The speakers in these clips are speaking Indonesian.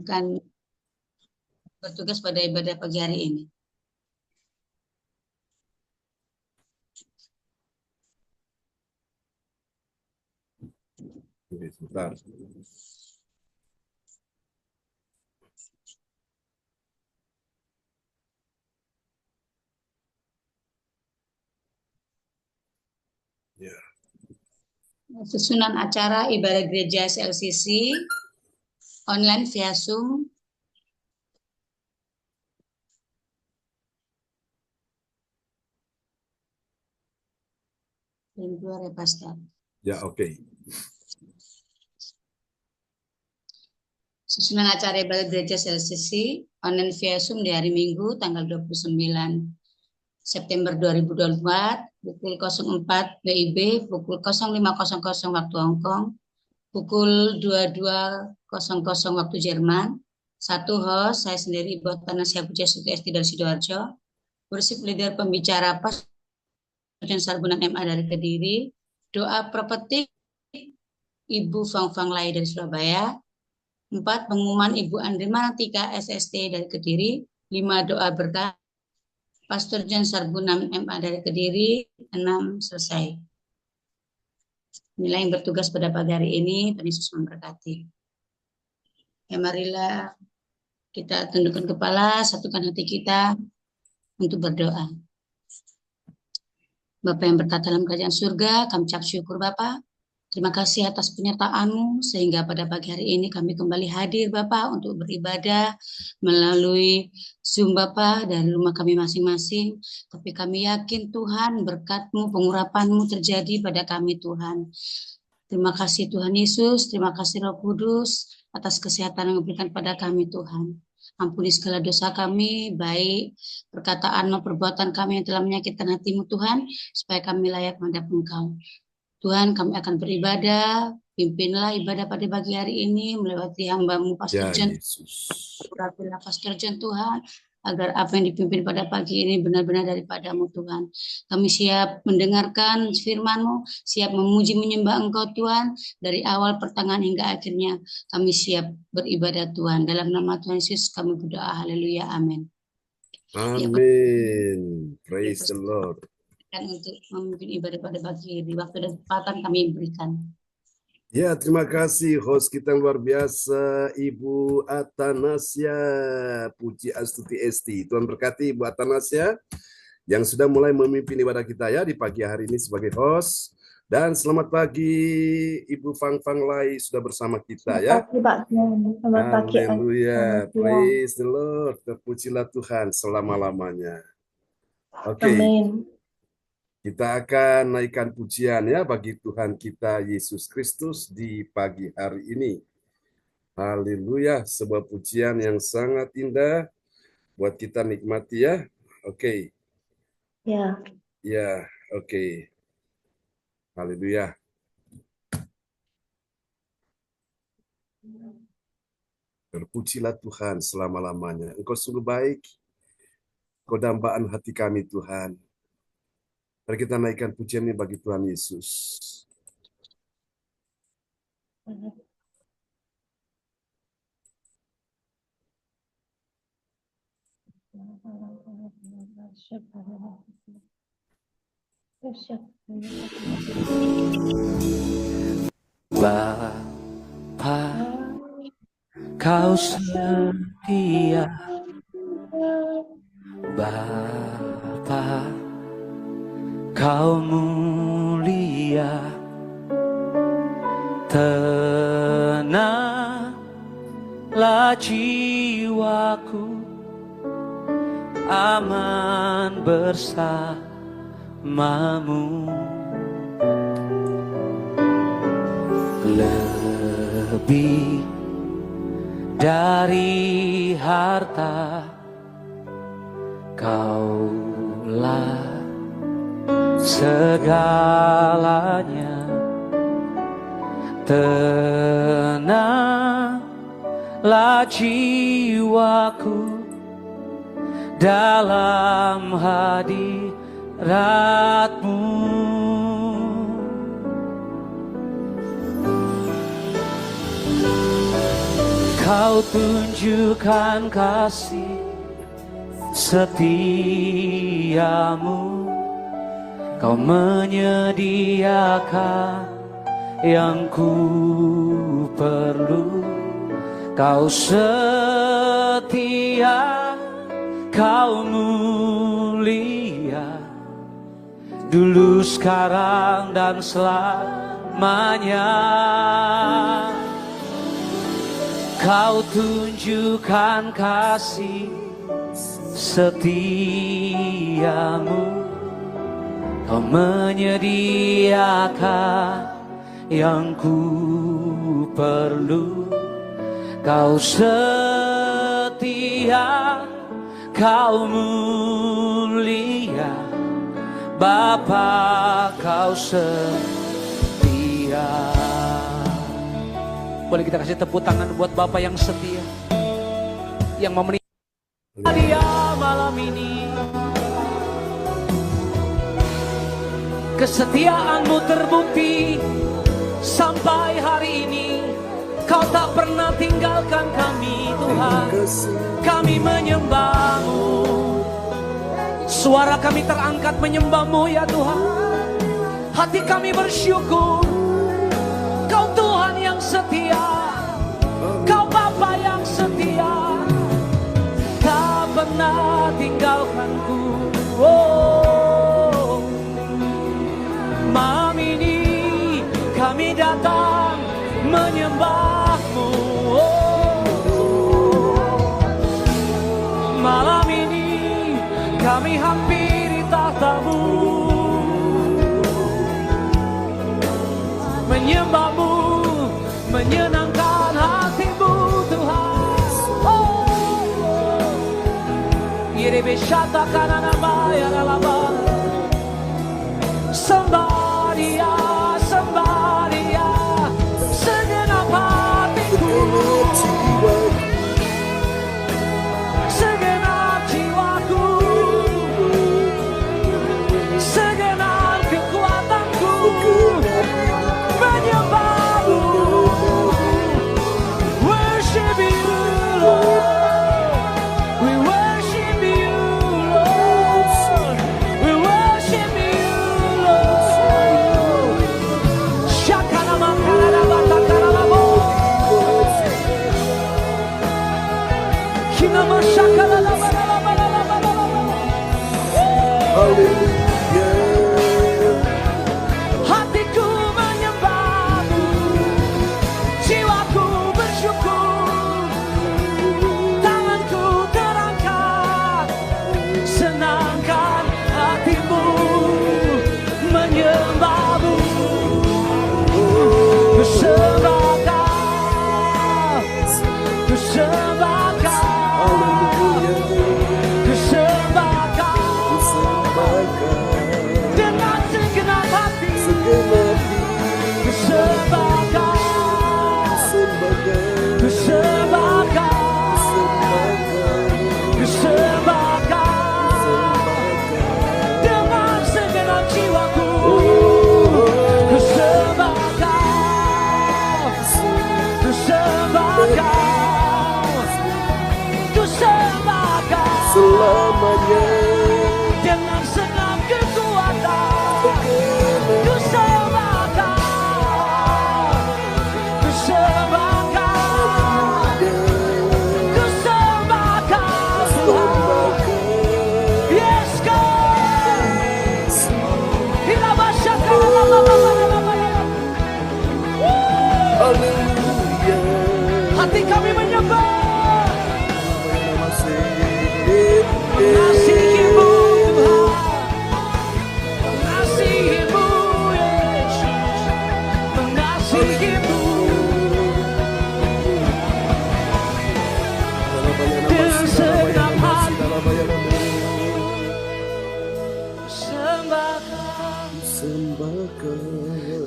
akan bertugas pada ibadah pagi hari ini. Sebentar. Ya. Susunan acara ibadah gereja SLCC online via Zoom. Dan keluar ya, Pastor. Ya, oke. Susunan acara ibadah gereja SLCC online via Zoom di hari Minggu tanggal 29 September 2024 pukul 04 WIB, pukul 05.00 waktu Hong Kong, pukul 22.00 waktu Jerman. Satu host, saya sendiri Ibu Atanasia Puja Suti Esti dari Sidoarjo. Worship leader pembicara Pastor Sarbunan MA dari Kediri. Doa propetik Ibu Fang Lai dari Surabaya. 4. Pengumuman Ibu Andri Manatika SST dari Kediri. 5. Doa berkah Pastor John Sarbunan MA dari Kediri. 6. Selesai. Inilah yang bertugas pada pagi hari ini. Tuhan Yesus memberkati. Ya, marilah kita tundukkan kepala, satukan hati kita untuk berdoa. Bapa yang berkata dalam kerajaan surga, kami ucap syukur Bapa. Terima kasih atas penyertaan-Mu sehingga pada pagi hari ini kami kembali hadir Bapa untuk beribadah melalui Zoom Bapa dari rumah kami masing-masing. Tapi kami yakin Tuhan berkat-Mu, pengurapan-Mu terjadi pada kami Tuhan. Terima kasih Tuhan Yesus, terima kasih Roh Kudus atas kesehatan yang diberikan pada kami Tuhan. Ampuni segala dosa kami, baik perkataan maupun perbuatan kami yang telah menyakitkan hati-Mu Tuhan, supaya kami layak menghadap Engkau. Tuhan, kami akan beribadah, pimpinlah ibadah pada pagi hari ini melewati hamba-Mu Pastor John. Urapilah Pastor John Tuhan, agar apa yang dipimpin pada pagi ini benar-benar daripada-Mu Tuhan. Kami siap mendengarkan firman-Mu, siap memuji menyembah Engkau Tuhan, dari awal pertengahan hingga akhirnya kami siap beribadah Tuhan. Dalam nama Tuhan Yesus kami berdoa, haleluya, amin. Amin. Praise the Lord. Dan untuk memimpin ibadah pada pagi di waktu dan kesempatan kami berikan. Ya, terima kasih host kita yang luar biasa, Ibu Atanasia Puji Astuti Esti. Tuhan berkati Ibu Atanasia yang sudah mulai memimpin ibadah kita ya di pagi hari ini sebagai host. Dan selamat pagi Ibu Fang Lai sudah bersama kita ya. Selamat pagi Pak John. Selamat pagi. Haleluya. Praise the Lord. Terpujilah Tuhan selama-lamanya. Oke. Amin. Kita akan naikkan pujian ya bagi Tuhan kita Yesus Kristus di pagi hari ini. Haleluya, sebuah pujian yang sangat indah buat kita nikmati ya. Oke. Ya. Ya, oke. Haleluya. Terpujilah Tuhan selama-lamanya. Engkau sungguh baik. Engkau dambaan hati kami Tuhan. Mari kita naikkan pujian ini bagi Tuhan Yesus. Bapa, Kau setia. Bapa, Kau mulia. Tenanglah jiwaku, aman bersamamu. Lebih dari harta, Kaulah segalanya. Tenanglah jiwaku dalam hadirat-Mu. Kau tunjukkan kasih setiamu, Kau menyediakan yang ku perlu. Kau setia, Kau mulia, dulu, sekarang, dan selamanya. Kau tunjukkan kasih setiamu, Kau menyediakan yang ku perlu. Kau setia, Kau mulia, Bapa, Kau setia. Boleh kita kasih tepuk tangan buat Bapa yang setia, yang mau menikah dia malam ini. Kesetiaan-Mu terbukti sampai hari ini. Kau tak pernah tinggalkan kami, Tuhan. Kami menyembah-Mu, suara kami terangkat menyembah-Mu ya Tuhan. Hati kami bersyukur, Kau Tuhan yang setia, Kau Bapa yang setia, tak pernah tinggalkanku. Oh, malam ini kami datang menyembah-Mu. Oh, malam ini kami hampiri tahta-Mu, menyembah-Mu, menyenangkan hati-Mu Tuhan. Oh, Yerebe syata kanana maya lalaba, sembah Dia, sembah Dia, segenap hatiku, segenap jiwaku, segenap kekuatanku, menyembah-Mu. Worship You, Lord. We worship You, Lord. We worship You, Lord. Shakana makara batakara labo, kinama shakala laba laba laba laba. Hatiku menyembah-Mu, jiwaku bersyukur, tanganku terangkat, senangkan hati-Mu, menyembah-Mu. Ku sembah Kau, ku sembah Kau, ku sembah Kau, dengan segenap hati. Ku sembah Kau, ku sembah Kau, ku sembah Kau, dengan segenap jiwaku. Ku sembah Kau, ku sembah Kau, ku sembah Kau, Selamanya dengan senang kekuatan. Ku sembah Kau, ku sembah Kau, ku sembah Kau Tuhan. Yes God, Haleluya. hati kami menyembah, mengasihi-Mu Tuhan, mengasihi-Mu Yesus, mengasihi-Mu. Dengan segenap hati sembah Kau,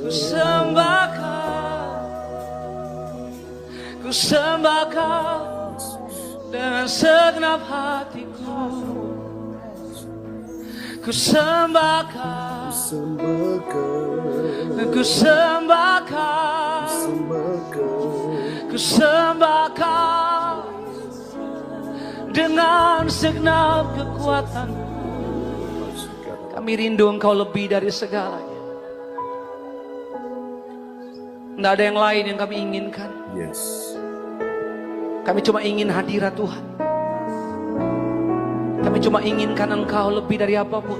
ku sembah Kau, ku sembah Kau dengan segenap hatiku. Ku sembah Kau, ku sembah Kau, ku Ku sembah Kau dengan segenap kekuatan. Kami rindu Engkau lebih dari segalanya. Tidak ada yang lain yang kami inginkan. Yes. Kami cuma ingin hadirat Tuhan. Kami cuma inginkan Engkau lebih dari apapun.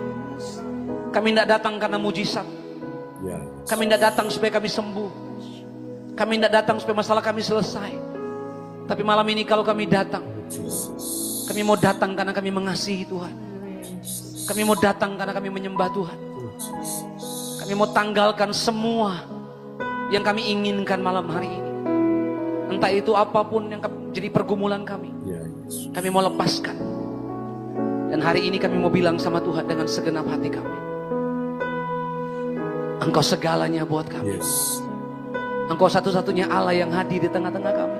Kami tidak datang karena mujizat. Yes. Kami tidak datang supaya kami sembuh. Kami tidak datang supaya masalah kami selesai. Tapi malam ini kalau kami datang, kami mau datang karena kami mengasihi Tuhan. Kami mau datang karena kami menyembah Tuhan. Kami mau tanggalkan semua yang kami inginkan malam hari ini. Entah itu apapun yang jadi pergumulan kami. Kami mau lepaskan. Dan hari ini kami mau bilang sama Tuhan dengan segenap hati kami. Engkau segalanya buat kami. Engkau satu-satunya Allah yang hadir di tengah-tengah kami.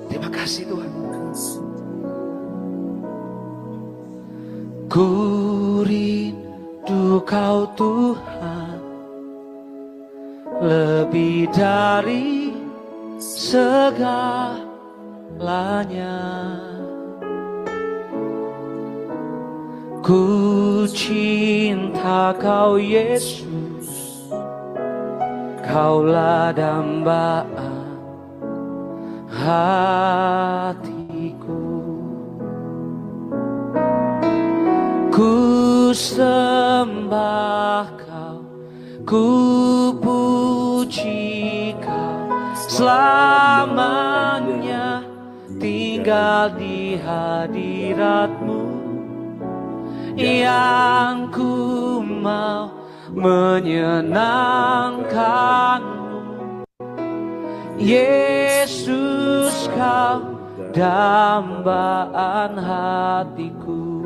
Terima kasih Tuhan. Ku rindu Kau Tuhan, lebih dari segalanya. Ku cinta Kau Yesus, Kaulah dambaan hatiku. Ku sembah Kau, ku puji Kau, selamanya tinggal di hadirat-Mu. Yang ku mau menyenangkan-Mu, Yesus Kau dambaan hatiku.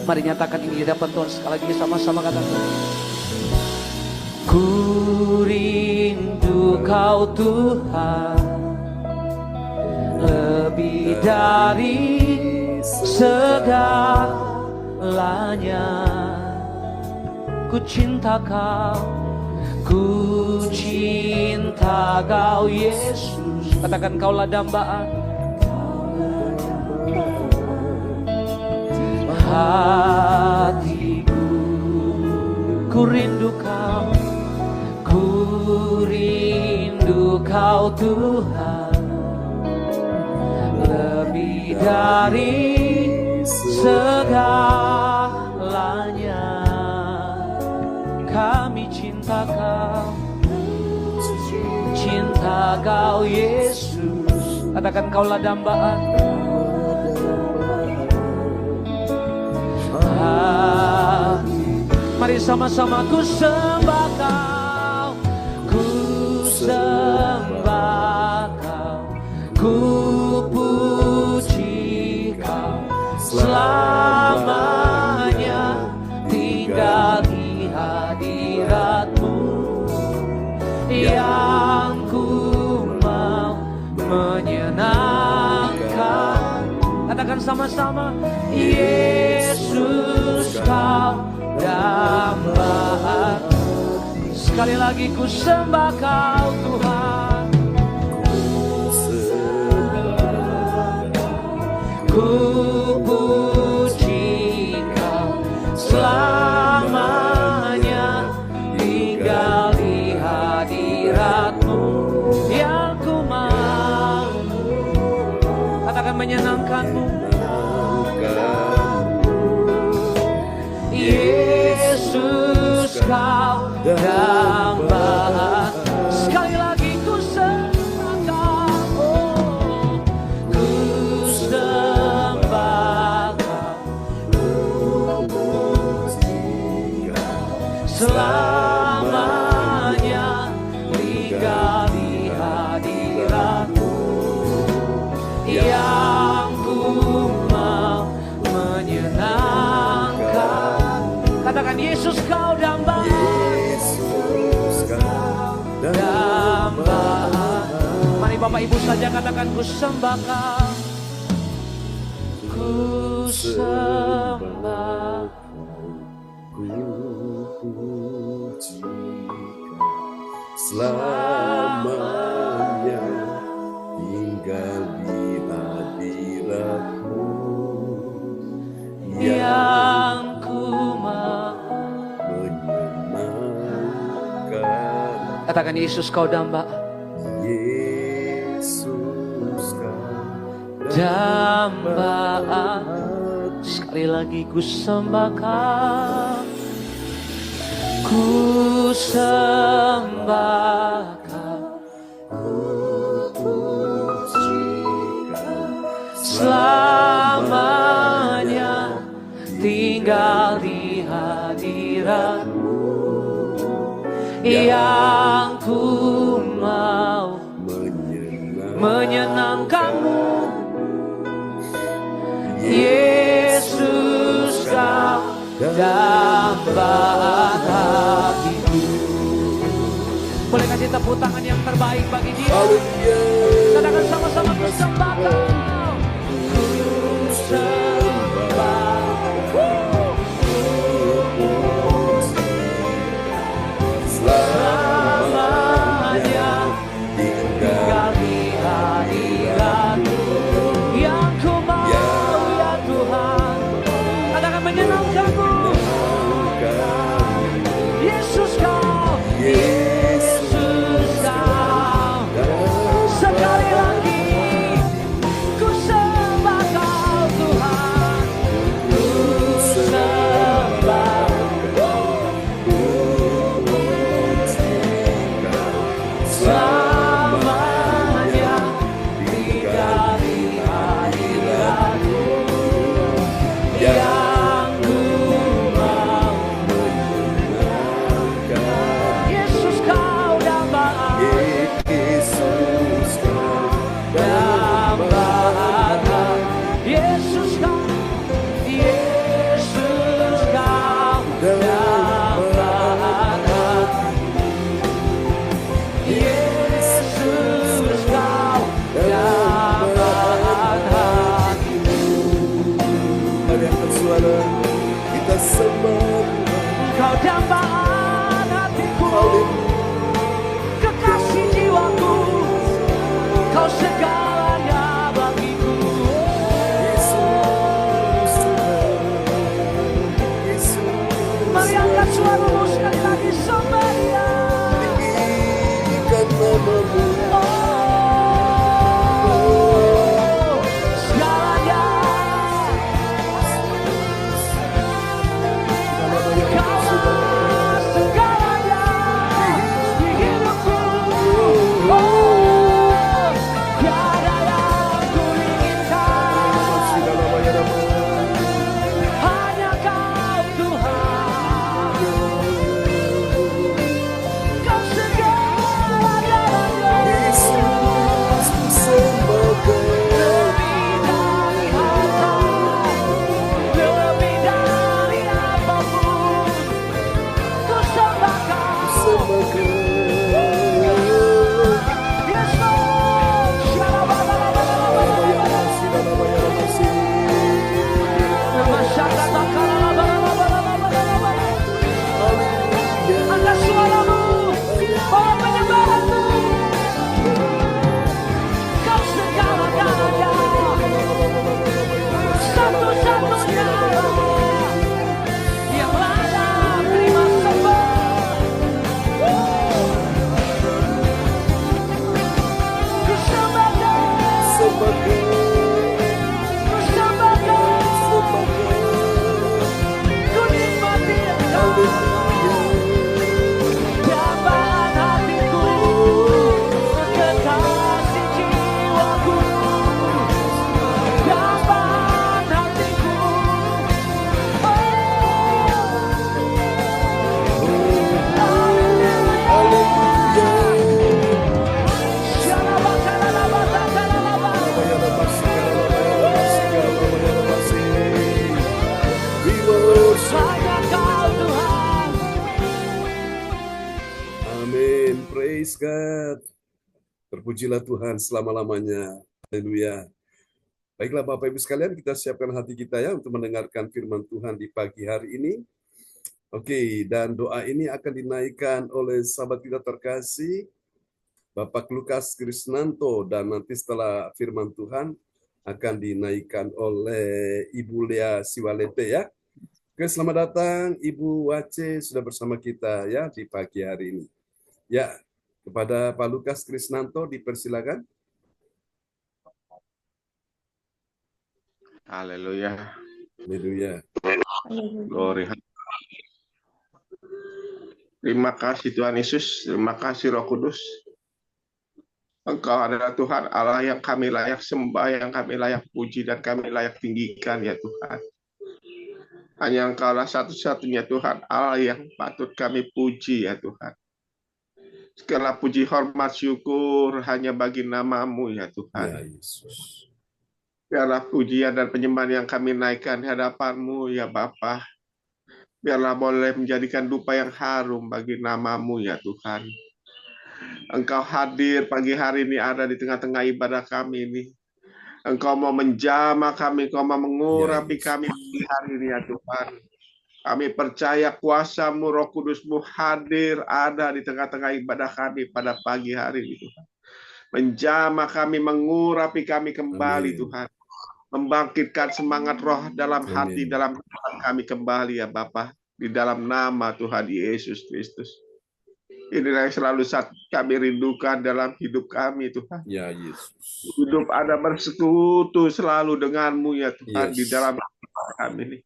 Mari nyatakan ini di hadapan Tuhan sekali lagi, sama-sama katakan. Ku rindu Kau Tuhan, lebih dari segalanya. Ku cinta Kau, ku cinta Kau Yesus. Katakan Kaulah dambaan hatiku. Ku rindu Kau, ku rindu Kau Tuhan, lebih dari segalanya. Kami cinta Kau, cinta Kau Yesus. Katakan Kaulah dambaan hati. Mari sama-sama ku sembah Kau, ku sembah Kau, ku puji Kau, selamanya tinggal di hadirat-Mu. Yang ku mau menyenangkan. Katakan sama-sama, Yesus Kau dambaan. Sekali lagi ku sembah Kau Tuhan, ku puji Kau, selamanya tinggal di hadirat-Mu. Yang ku mau, katakan menyenangkan-Mu, Yesus Kau dambaan. Sekali lagi ku sembah Kau, oh, ku sembah Kau, selamanya tinggal di hadirat-Mu. Yang ku mau menyenangkan. Katakan Yesus Kau dambaan, dambaan. Mari Bapak Ibu saja katakan ku sembah Kau, ku sembah, ku puji Kau. selamanya tinggal di hadirat-Mu yang ku mau. menyenangkan. Katakan, Yesus kau damba. Yesus kau Dambaan. Sekali lagi ku sembah Kau. Ku sembah Kau. Selamanya tinggal di hadirat-Mu yang ku mau menyenangkan-Mu. Yesus kau dambaan hatiku. Boleh kasih tepuk tangan yang terbaik bagi Dia. Katakan sama-sama, ku sembah Kau. Ku sembah. Selamanya tinggal di hadirat-Mu yang ku mau, ya Tuhan. Katakan, menyenangkan-Mu. Yesus kau, Yesus kau. Sekali lagi ku sembah Kau Tuhan. Ku sembah. Selamanya tinggal di hadirat-Mu yang ku mau. Yesus kau dambaan. Yesus kau Dambaan. Yesus kau. Yesus kau dambaan. Yesus kau dambaan hatiku. Mari angkat suara, kita sembah Kau dambaan hatiku, kekasih jiwaku, Kau segalanya bagiku. Yesus Tuhan, Yesus. Mari angkat suaramu sekali lagi, sembah Dia. Tinggikan nama-Mu. Oh, segalanya Kaulah segalanya di hidupku. Oh, tiada yang ku inginkan, hanya Kau Tuhan. Kau segala-galanya. Yesus, ku sembah Kau. Lebih dari harta, lebih dari apapun, ku sembah Kau. Sembah Kau. Yesus, angkat suaramu, bawa penyembahanmu. Kau segala-galanya, satu-satunya yang layak terima sembah. Ku sembah Kau, Sembah Kau. ku sembah Kau, Sembah Kau. ku nikmati Engkau. Dambaan hatiku, kekasih jiwaku. Dambaan hatiku. Hanya Kau Tuhan. Amin. Praise God. Terpujilah Tuhan selama-lamanya. Haleluya. Baiklah Bapak Ibu sekalian, kita siapkan hati kita ya untuk mendengarkan firman Tuhan di pagi hari ini. Oke, dan doa ini akan dinaikkan oleh sahabat kita terkasih, Bapak Lukas Krisnanto, dan nanti setelah firman Tuhan akan dinaikkan oleh Ibu Lea Siwalete ya. Oke, selamat datang Ibu Wace sudah bersama kita ya di pagi hari ini. Ya, kepada Pak Lukas Krisnanto dipersilakan. Haleluya. Haleluya. Glory. Terima kasih Tuhan Yesus, terima kasih Roh Kudus. Engkau adalah Tuhan Allah yang kami layak sembah, yang kami layak puji, dan kami layak tinggikan ya Tuhan. Hanya Engkaulah satu-satunya Tuhan Allah yang patut kami puji ya Tuhan. Segala puji, hormat, syukur hanya bagi nama-Mu ya Tuhan. Ya Yesus. Biarlah pujian dan penyembahan yang kami naikkan di hadapan-Mu ya Bapa. Biarlah boleh menjadikan dupa yang harum bagi nama-Mu ya Tuhan. Engkau hadir pagi hari ini ada di tengah-tengah ibadah kami ini. Engkau mau menjamah kami, Engkau mau mengurapi kami pagi hari ini ya Tuhan. Kami percaya kuasa-Mu, Roh Kudus-Mu hadir ada di tengah-tengah ibadah kami pada pagi hari ini Tuhan. Menjamah kami, mengurapi kami kembali Tuhan. Membangkitkan semangat roh dalam hati, dalam kami kembali ya Bapa, di dalam nama Tuhan Yesus Kristus. Inilah yang selalu kami rindukan dalam hidup kami Tuhan. Ya Yesus. Hidup ada bersekutu selalu dengan-Mu ya Tuhan, di dalam kami ini.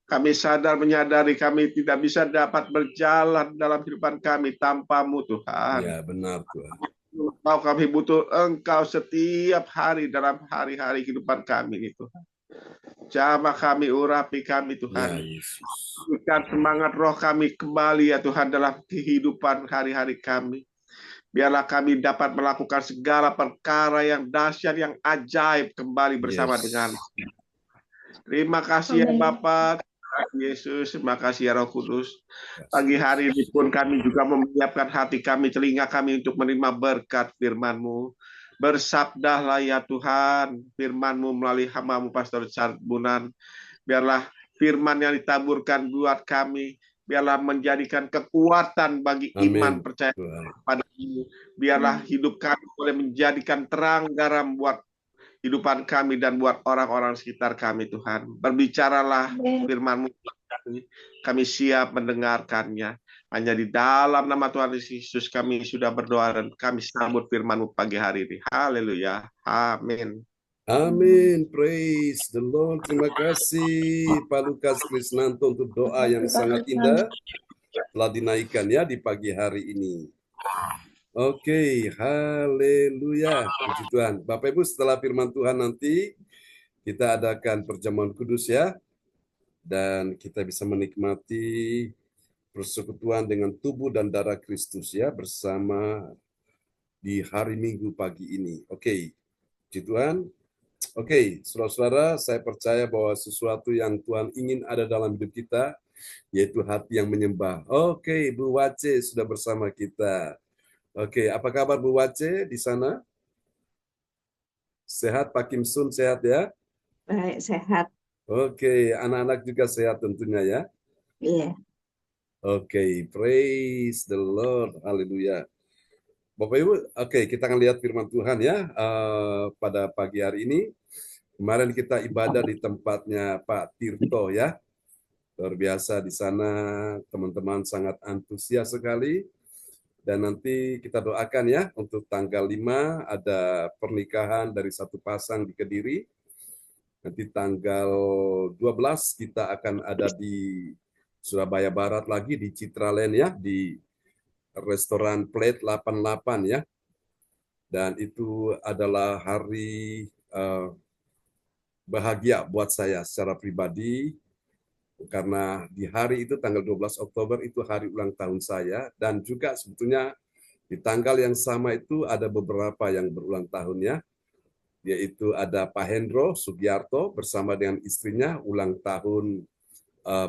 Kami sadar menyadari kami tidak bisa dapat berjalan dalam kehidupan kami tanpa-Mu Tuhan. Ya benar Tuhan. Engkau, kami butuh Engkau setiap hari dalam hari-hari kehidupan kami ini Tuhan. Jamah kami, urapi kami Tuhan. Ya, berikan semangat roh kami kembali ya Tuhan dalam kehidupan hari-hari kami. Biarlah kami dapat melakukan segala perkara yang dahsyat, yang ajaib kembali bersama dengan. Terima kasih ya Bapa. Yesus, terima kasih ya Roh Kudus. Pagi hari ini pun kami juga menyiapkan hati kami, telinga kami untuk menerima berkat firman-Mu. Bersabdalah ya Tuhan, firman-Mu melalui hamba-Mu Pastor Richard Bunan. Biarlah firman yang ditaburkan buat kami, biarlah menjadikan kekuatan bagi iman percaya kepada-Mu. Biarlah hidup kami boleh menjadikan terang garam buat hidupan kami dan buat orang-orang sekitar kami Tuhan. Berbicaralah firman-Mu, kami siap mendengarkannya. Hanya di dalam nama Tuhan Yesus kami sudah berdoa dan kami sambut firman-Mu pagi hari ini. Haleluya. Amin. Amin. Praise the Lord. Terima kasih Pak Lukas Krisnanto untuk doa yang sangat indah telah dinaikkan ya di pagi hari ini. Oke, haleluya, puji Tuhan. Bapak Ibu, setelah firman Tuhan nanti kita adakan perjamuan kudus ya, dan kita bisa menikmati persekutuan dengan tubuh dan darah Kristus ya bersama di hari Minggu pagi ini. Oke, puji Tuhan. Oke, saudara-saudara, saya percaya bahwa sesuatu yang Tuhan ingin ada dalam hidup kita, yaitu hati yang menyembah. Oke, Bu Wace sudah bersama kita. Oke, apa kabar Bu Wace di sana? Sehat, Pak Kim Sun sehat ya? Baik, sehat. Oke, anak-anak juga sehat tentunya ya? Iya. Oke, praise the Lord, haleluya. Bapak Ibu, oke, kita akan lihat firman Tuhan ya pada pagi hari ini. Kemarin kita ibadah di tempatnya Pak Tirto ya. Luar biasa di sana, teman-teman sangat antusias sekali. Dan nanti kita doakan ya, untuk tanggal 5 ada pernikahan dari satu pasang di Kediri. Nanti tanggal 12 kita akan ada di Surabaya Barat lagi, di Citraland ya, di restoran Plate 88 ya. Dan itu adalah hari bahagia buat saya secara pribadi, karena di hari itu tanggal 12 Oktober itu hari ulang tahun saya, dan juga sebetulnya di tanggal yang sama itu ada beberapa yang berulang tahunnya, yaitu ada Pak Hendro Sugiarto bersama dengan istrinya ulang tahun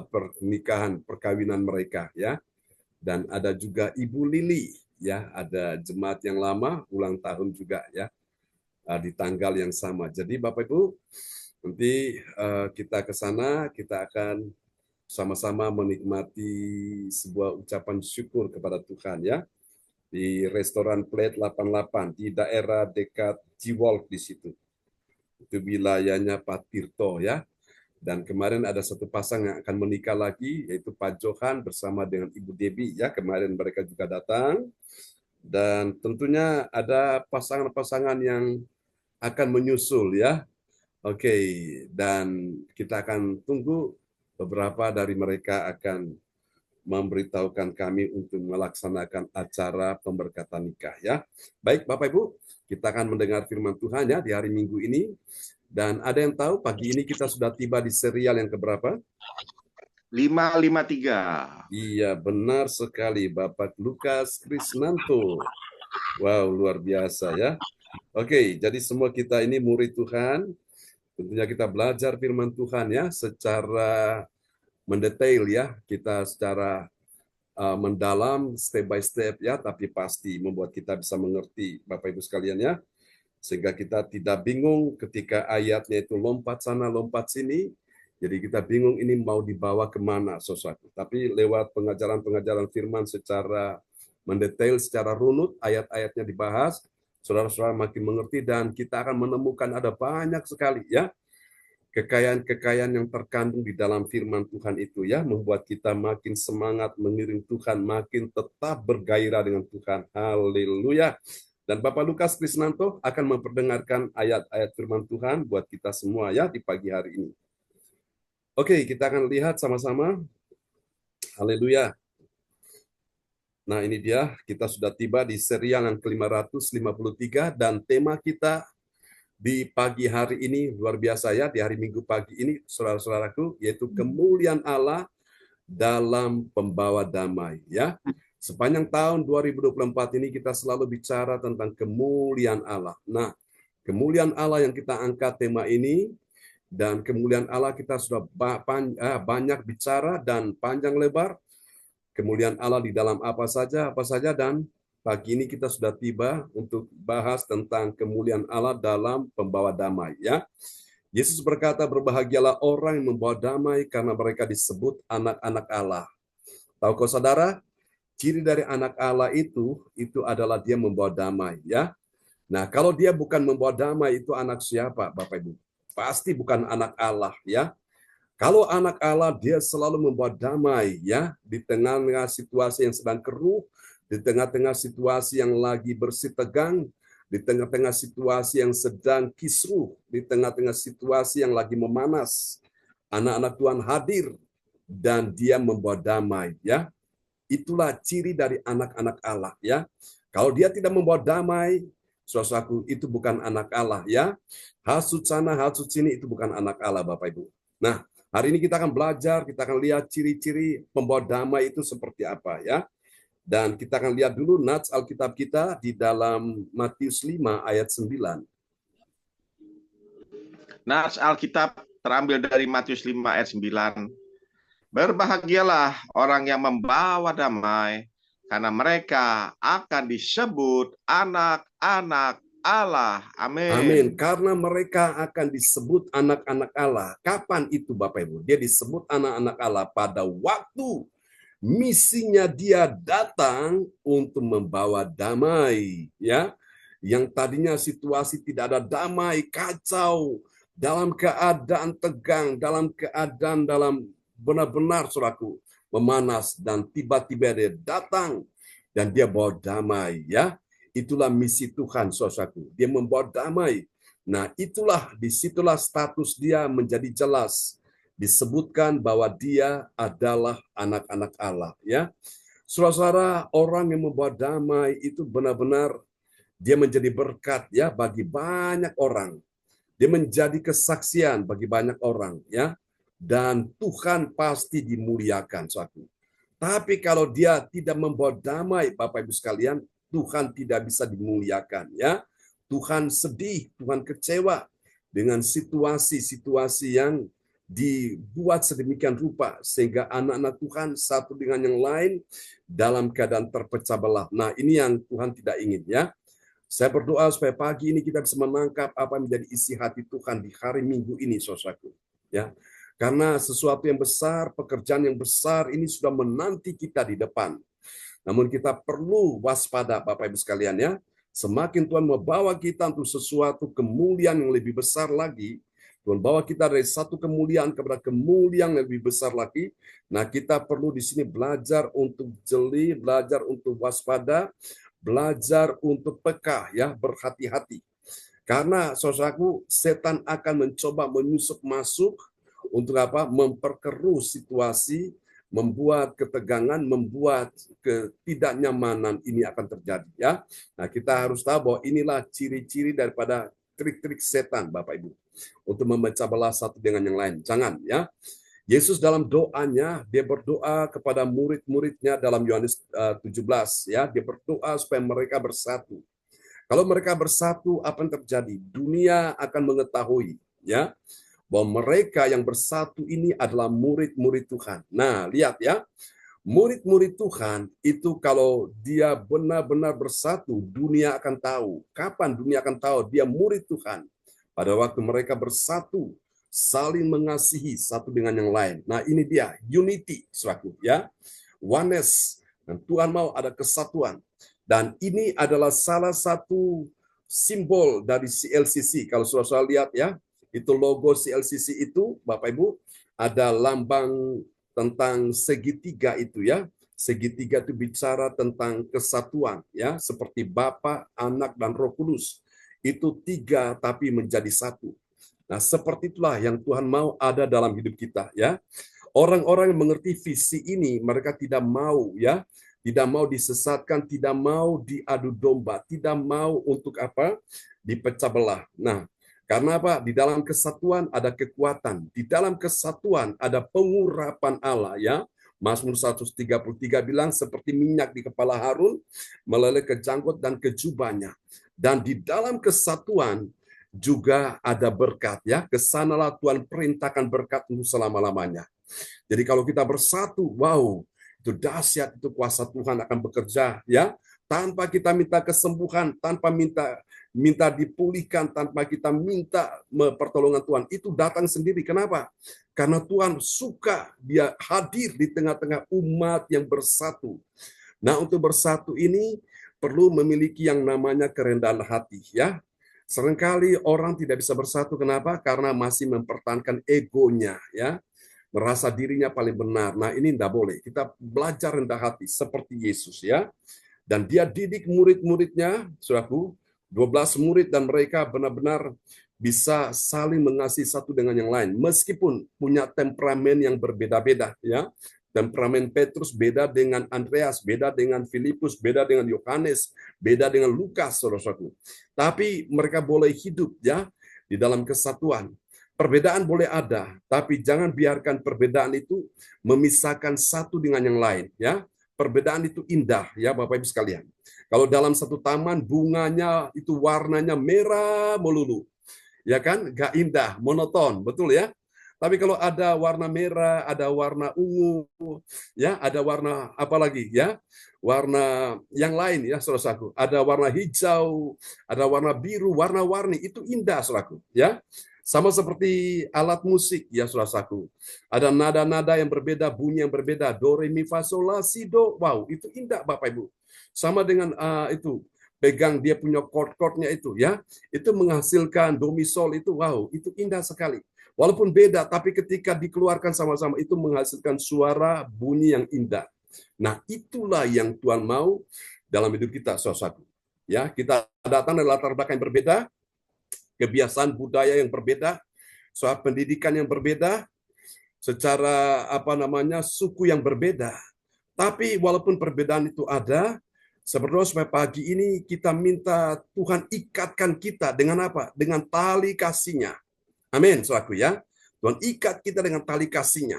pernikahan perkawinan mereka ya, dan ada juga Ibu Lili ya, ada jemaat yang lama ulang tahun juga ya di tanggal yang sama. Jadi Bapak Ibu, nanti kita ke sana, kita akan sama-sama menikmati sebuah ucapan syukur kepada Tuhan ya di restoran Plate 88 di daerah dekat Ciwolk di situ. Itu wilayahnya Pak Tirto ya. Dan kemarin ada satu pasang yang akan menikah lagi, yaitu Pak Johan bersama dengan Ibu Debbie ya. Kemarin mereka juga datang. Dan tentunya ada pasangan-pasangan yang akan menyusul ya. Oke, dan kita akan tunggu beberapa dari mereka akan memberitahukan kami untuk melaksanakan acara pemberkatan nikah ya. Baik Bapak Ibu, kita akan mendengar firman Tuhan ya di hari Minggu ini. Dan ada yang tahu pagi ini kita sudah tiba di serial yang keberapa? 553. Iya, benar sekali Bapak Lukas Krisnanto. Wow, luar biasa ya. Oke, jadi semua kita ini murid Tuhan. Tentunya kita belajar firman Tuhan ya secara mendetail ya. Kita secara mendalam step by step ya, tapi pasti membuat kita bisa mengerti Bapak Ibu sekalian ya. Sehingga kita tidak bingung ketika ayatnya itu lompat sana, lompat sini. Jadi kita bingung ini mau dibawa kemana, saudaraku. Tapi lewat pengajaran-pengajaran firman secara mendetail, secara runut, ayat-ayatnya dibahas, saudara-saudara makin mengerti dan kita akan menemukan ada banyak sekali ya kekayaan-kekayaan yang terkandung di dalam firman Tuhan itu ya, membuat kita makin semangat mengiring Tuhan, makin tetap bergairah dengan Tuhan. Haleluya. Dan Bapak Lukas Krisnanto akan memperdengarkan ayat-ayat firman Tuhan buat kita semua ya di pagi hari ini. Oke, kita akan lihat sama-sama. Haleluya. Nah ini dia, kita sudah tiba di serial yang ke-553 dan tema kita di pagi hari ini luar biasa ya, di hari Minggu pagi ini saudara-saudaraku, yaitu kemuliaan Allah dalam pembawa damai ya. Sepanjang tahun 2024 ini kita selalu bicara tentang kemuliaan Allah. Nah, kemuliaan Allah yang kita angkat tema ini, dan kemuliaan Allah kita sudah banyak bicara dan panjang lebar. Kemuliaan Allah di dalam apa saja, dan pagi ini kita sudah tiba untuk bahas tentang kemuliaan Allah dalam pembawa damai. Ya, Yesus berkata, berbahagialah orang yang membawa damai karena mereka disebut anak-anak Allah. Tahukah saudara? Ciri dari anak Allah itu adalah dia membawa damai, ya. Nah, kalau dia bukan membawa damai, itu anak siapa, Bapak Ibu? Pasti bukan anak Allah, ya. Kalau anak Allah, dia selalu membawa damai, ya, di tengah-tengah situasi yang sedang keruh, di tengah-tengah situasi yang lagi bersitegang, di tengah-tengah situasi yang sedang kisruh, di tengah-tengah situasi yang lagi memanas. Anak-anak Tuhan hadir dan dia membawa damai, ya. Itulah ciri dari anak-anak Allah, ya. Kalau dia tidak membawa damai, saudaraku, itu bukan anak Allah, ya. Hasut sana, hasut sini, itu bukan anak Allah, Bapak Ibu. Nah, hari ini kita akan belajar, kita akan lihat ciri-ciri pembawa damai itu seperti apa, ya. Dan kita akan lihat dulu nats Alkitab kita di dalam Matius 5 ayat 9. Nats Alkitab terambil dari Matius 5 ayat 9. Berbahagialah orang yang membawa damai, karena mereka akan disebut anak-anak Allah. Amin. Amin. Karena mereka akan disebut anak-anak Allah. Kapan itu Bapak Ibu? Dia disebut anak-anak Allah pada waktu misinya dia datang untuk membawa damai, ya. Yang tadinya situasi tidak ada damai, kacau, dalam keadaan tegang, dalam keadaan benar-benar saudaraku memanas, dan tiba-tiba dia datang dan dia bawa damai, ya. Itulah misi Tuhan, saudaraku. Dia membawa damai. Nah, disitulah status dia menjadi jelas. Disebutkan bahwa dia adalah anak-anak Allah, ya. Saudara-saudara, orang yang membawa damai itu benar-benar dia menjadi berkat, ya, bagi banyak orang. Dia menjadi kesaksian bagi banyak orang, ya. Dan Tuhan pasti dimuliakan, saudaraku. Tapi kalau dia tidak membawa damai, Bapak Ibu sekalian, Tuhan tidak bisa dimuliakan, ya. Tuhan sedih, Tuhan kecewa dengan situasi-situasi yang dibuat sedemikian rupa sehingga anak-anak Tuhan satu dengan yang lain dalam keadaan terpecah belah. Nah, ini yang Tuhan tidak ingin, ya. Saya berdoa supaya pagi ini kita bisa menangkap apa yang menjadi isi hati Tuhan di hari Minggu ini, saudaraku, ya. Karena sesuatu yang besar, pekerjaan yang besar ini sudah menanti kita di depan. Namun kita perlu waspada Bapak Ibu sekalian ya. Semakin Tuhan membawa kita untuk sesuatu kemuliaan yang lebih besar lagi, Tuhan bawa kita dari satu kemuliaan kepada kemuliaan yang lebih besar lagi. Nah, kita perlu di sini belajar untuk jeli, belajar untuk waspada, belajar untuk peka ya, berhati-hati. Karena saudaraku, setan akan mencoba menyusup masuk untuk apa? Memperkeruh situasi, membuat ketegangan, membuat ketidaknyamanan ini akan terjadi ya. Nah, kita harus tahu bahwa inilah ciri-ciri daripada trik-trik setan Bapak Ibu untuk memecah belah satu dengan yang lain. Jangan ya. Yesus dalam doanya dia berdoa kepada murid-muridnya dalam Yohanes 17 ya, dia berdoa supaya mereka bersatu. Kalau mereka bersatu, apa yang terjadi? Dunia akan mengetahui ya bahwa mereka yang bersatu ini adalah murid-murid Tuhan. Nah, lihat ya, murid-murid Tuhan itu kalau dia benar-benar bersatu, dunia akan tahu. Kapan dunia akan tahu dia murid Tuhan? Pada waktu mereka bersatu, saling mengasihi satu dengan yang lain. Nah, ini dia, unity, saudaraku ya. Oneness. Dan Tuhan mau ada kesatuan. Dan ini adalah salah satu simbol dari CLCC. Kalau saudara lihat ya, itu logo CLCC itu, Bapak Ibu, ada lambang tentang segitiga itu ya. Segitiga itu bicara tentang kesatuan ya, seperti Bapa, Anak, dan Roh Kudus. Itu tiga tapi menjadi satu. Nah, seperti itulah yang Tuhan mau ada dalam hidup kita ya. Orang-orang yang mengerti visi ini, mereka tidak mau ya, tidak mau disesatkan, tidak mau diadu domba, tidak mau untuk apa? Dipecah belah. Nah, karena apa? Di dalam kesatuan ada kekuatan. Di dalam kesatuan ada pengurapan Allah ya. Mazmur 133 bilang seperti minyak di kepala Harun meleleh ke janggut dan ke jubahnya. Dan di dalam kesatuan juga ada berkat ya. Kesanalah Tuhan perintahkan berkat untuk selama-lamanya. Jadi kalau kita bersatu, wow, itu dahsyat, itu kuasa Tuhan akan bekerja ya. Tanpa kita minta kesembuhan, tanpa minta dipulihkan, tanpa kita minta pertolongan Tuhan, itu datang sendiri. Kenapa? Karena Tuhan suka dia hadir di tengah-tengah umat yang bersatu. Nah, untuk bersatu ini perlu memiliki yang namanya kerendahan hati ya. Seringkali orang tidak bisa bersatu, kenapa? Karena masih mempertahankan egonya ya. Merasa dirinya paling benar. Nah, ini tidak boleh. Kita belajar rendah hati seperti Yesus ya. Dan dia didik murid-muridnya, saudaraku, 12 murid, dan mereka benar-benar bisa saling mengasihi satu dengan yang lain. Meskipun punya temperamen yang berbeda-beda. Ya. Temperamen Petrus beda dengan Andreas, beda dengan Filipus, beda dengan Yohanes, beda dengan Lukas, saudara-saudaraku. Tapi mereka boleh hidup ya di dalam kesatuan. Perbedaan boleh ada, tapi jangan biarkan perbedaan itu memisahkan satu dengan yang lain. Ya, perbedaan itu indah, ya Bapak Ibu sekalian. Kalau dalam satu taman bunganya itu warnanya merah melulu, ya kan? Gak indah, monoton, betul ya? Tapi kalau ada warna merah, ada warna ungu, ya, ada warna apa lagi, ya? Warna yang lain, ya, saudaraku. Ada warna hijau, ada warna biru, warna-warni itu indah, saudaraku, ya. Sama seperti alat musik, ya saudaraku. Ada nada-nada yang berbeda, bunyi yang berbeda. Do, re, mi, fa, sol, la, si, do. Wow, itu indah Bapak Ibu. Sama dengan itu, pegang dia punya chord-chordnya itu, ya. Itu menghasilkan do, mi, sol itu, wow, itu indah sekali. Walaupun beda, tapi ketika dikeluarkan sama-sama, itu menghasilkan suara bunyi yang indah. Nah, itulah yang Tuhan mau dalam hidup kita, saudaraku. Ya, kita datang dari latar belakang yang berbeda, kebiasaan budaya yang berbeda, soal pendidikan yang berbeda, secara suku yang berbeda. Tapi walaupun perbedaan itu ada, sebenarnya supaya pagi ini kita minta Tuhan ikatkan kita dengan apa? Dengan tali kasih-Nya. Amin, saudaraku ya. Tuhan ikat kita dengan tali kasih-Nya.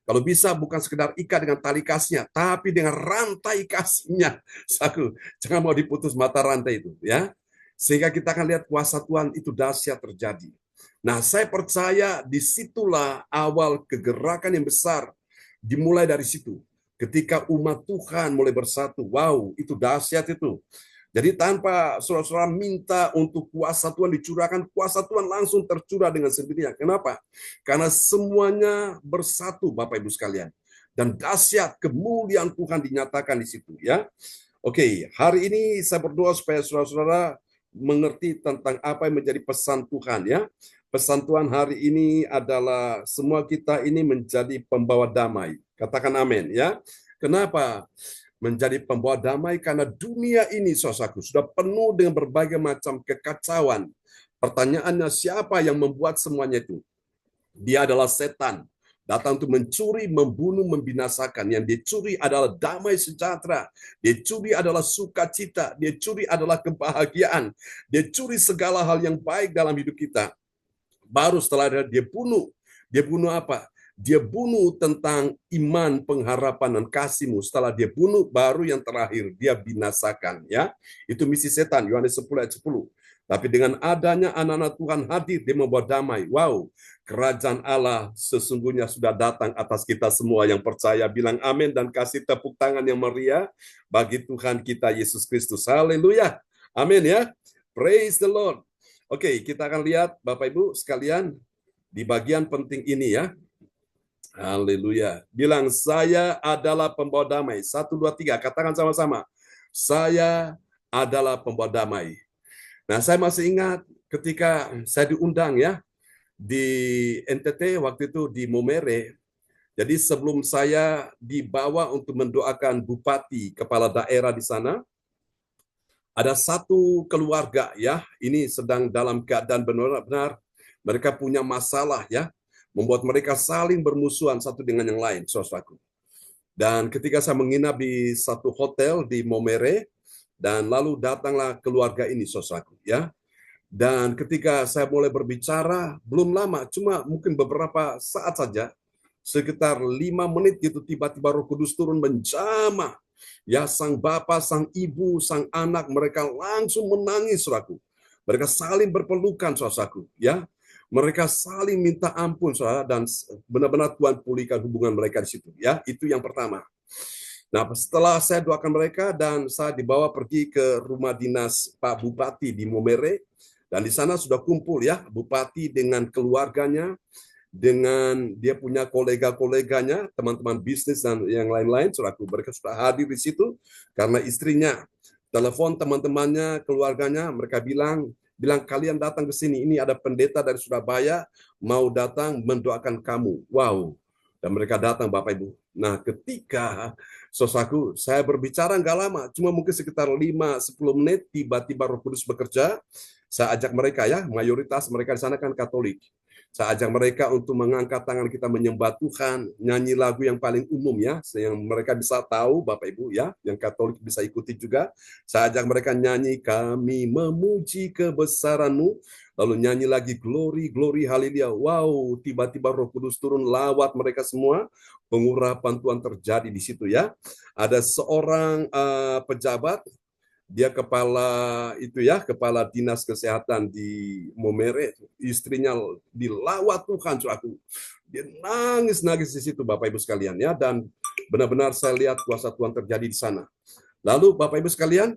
Kalau bisa bukan sekedar ikat dengan tali kasih-Nya, tapi dengan rantai kasih-Nya. Saudaraku, jangan mau diputus mata rantai itu, ya. Sehingga kita akan lihat kuasa Tuhan itu dahsyat terjadi. Nah, saya percaya disitulah awal kegerakan yang besar dimulai dari situ. Ketika umat Tuhan mulai bersatu, wow, itu dahsyat itu. Jadi tanpa saudara-saudara minta untuk kuasa Tuhan dicurahkan, kuasa Tuhan langsung tercurah dengan sendirinya. Kenapa? Karena semuanya bersatu, Bapak Ibu sekalian. Dan dahsyat kemuliaan Tuhan dinyatakan di situ, ya. Oke, hari ini saya berdoa supaya saudara-saudara mengerti tentang apa yang menjadi pesan Tuhan, ya. Pesan Tuhan hari ini adalah semua kita ini menjadi pembawa damai. Katakan amin, ya. Kenapa? Menjadi pembawa damai karena dunia ini, saudaraku, sudah penuh dengan berbagai macam kekacauan. Pertanyaannya, siapa yang membuat semuanya itu? Dia adalah setan. Datang untuk mencuri, membunuh, membinasakan. Yang dia curi adalah damai sejahtera. Dia curi adalah sukacita. Dia curi adalah kebahagiaan. Dia curi segala hal yang baik dalam hidup kita. Baru setelah dia bunuh. Dia bunuh apa? Dia bunuh tentang iman, pengharapan, dan kasihmu. Setelah dia bunuh, baru yang terakhir, dia binasakan. Ya, itu misi setan, Yohanes 10 ayat 10. Tapi dengan adanya anak-anak Tuhan hadir, dia membawa damai. Wow, kerajaan Allah sesungguhnya sudah datang atas kita semua yang percaya. Bilang amin dan kasih tepuk tangan yang meriah bagi Tuhan kita Yesus Kristus. Haleluya. Amin ya. Praise the Lord. Oke, kita akan lihat Bapak Ibu sekalian di bagian penting ini ya. Haleluya. Bilang, saya adalah pembawa damai. 1, 2, 3. Katakan sama-sama. Saya adalah pembawa damai. Nah, saya masih ingat ketika saya diundang ya di NTT waktu itu di Momere. Jadi sebelum saya dibawa untuk mendoakan bupati, kepala daerah di sana, ada satu keluarga ya, ini sedang dalam keadaan benar-benar mereka punya masalah ya. Membuat mereka saling bermusuhan satu dengan yang lain, saudaraku. Dan ketika saya menginap di satu hotel di Momere, dan lalu datanglah keluarga ini, saudaraku, ya. Dan ketika saya mulai berbicara, belum lama, cuma mungkin beberapa saat saja, sekitar 5 menit gitu, tiba-tiba Roh Kudus turun menjamah. Ya, sang bapak, sang ibu, sang anak, mereka langsung menangis, saudaraku. Mereka saling berpelukan, saudaraku, ya. Mereka saling minta ampun, saudara, dan benar-benar Tuhan pulihkan hubungan mereka di situ. Ya, itu yang pertama. Nah, setelah saya doakan mereka dan saya dibawa pergi ke rumah dinas Pak Bupati di Momere, dan di sana sudah kumpul ya Bupati dengan keluarganya, dengan dia punya kolega-koleganya, teman-teman bisnis dan yang lain-lain, saudaraku. Mereka sudah hadir di situ karena istrinya telepon teman-temannya, keluarganya, mereka bilang kalian datang ke sini, ini ada pendeta dari Surabaya mau datang mendoakan kamu. Wow. Dan mereka datang, Bapak Ibu. Nah, ketika saudaraku, saya berbicara nggak lama, cuma mungkin sekitar 5-10 menit, tiba-tiba Roh Kudus bekerja. Saya ajak mereka ya, mayoritas mereka di sana kan Katolik. Saya ajak mereka untuk mengangkat tangan kita menyembah Tuhan, nyanyi lagu yang paling umum ya, yang mereka bisa tahu, Bapak Ibu ya, yang Katolik bisa ikuti juga. Saya ajak mereka nyanyi, kami memuji kebesaran-Mu, lalu nyanyi lagi, glory, glory, haleluya. Wow, tiba-tiba Roh Kudus turun lawat mereka semua, pengurapan Tuhan terjadi di situ ya. Ada seorang pejabat, dia kepala dinas kesehatan di Momere, istrinya dilawat Tuhan, saudaraku. Dia nangis di situ, Bapak Ibu sekalian ya, dan benar-benar saya lihat kuasa Tuhan terjadi di sana. Lalu Bapak Ibu sekalian,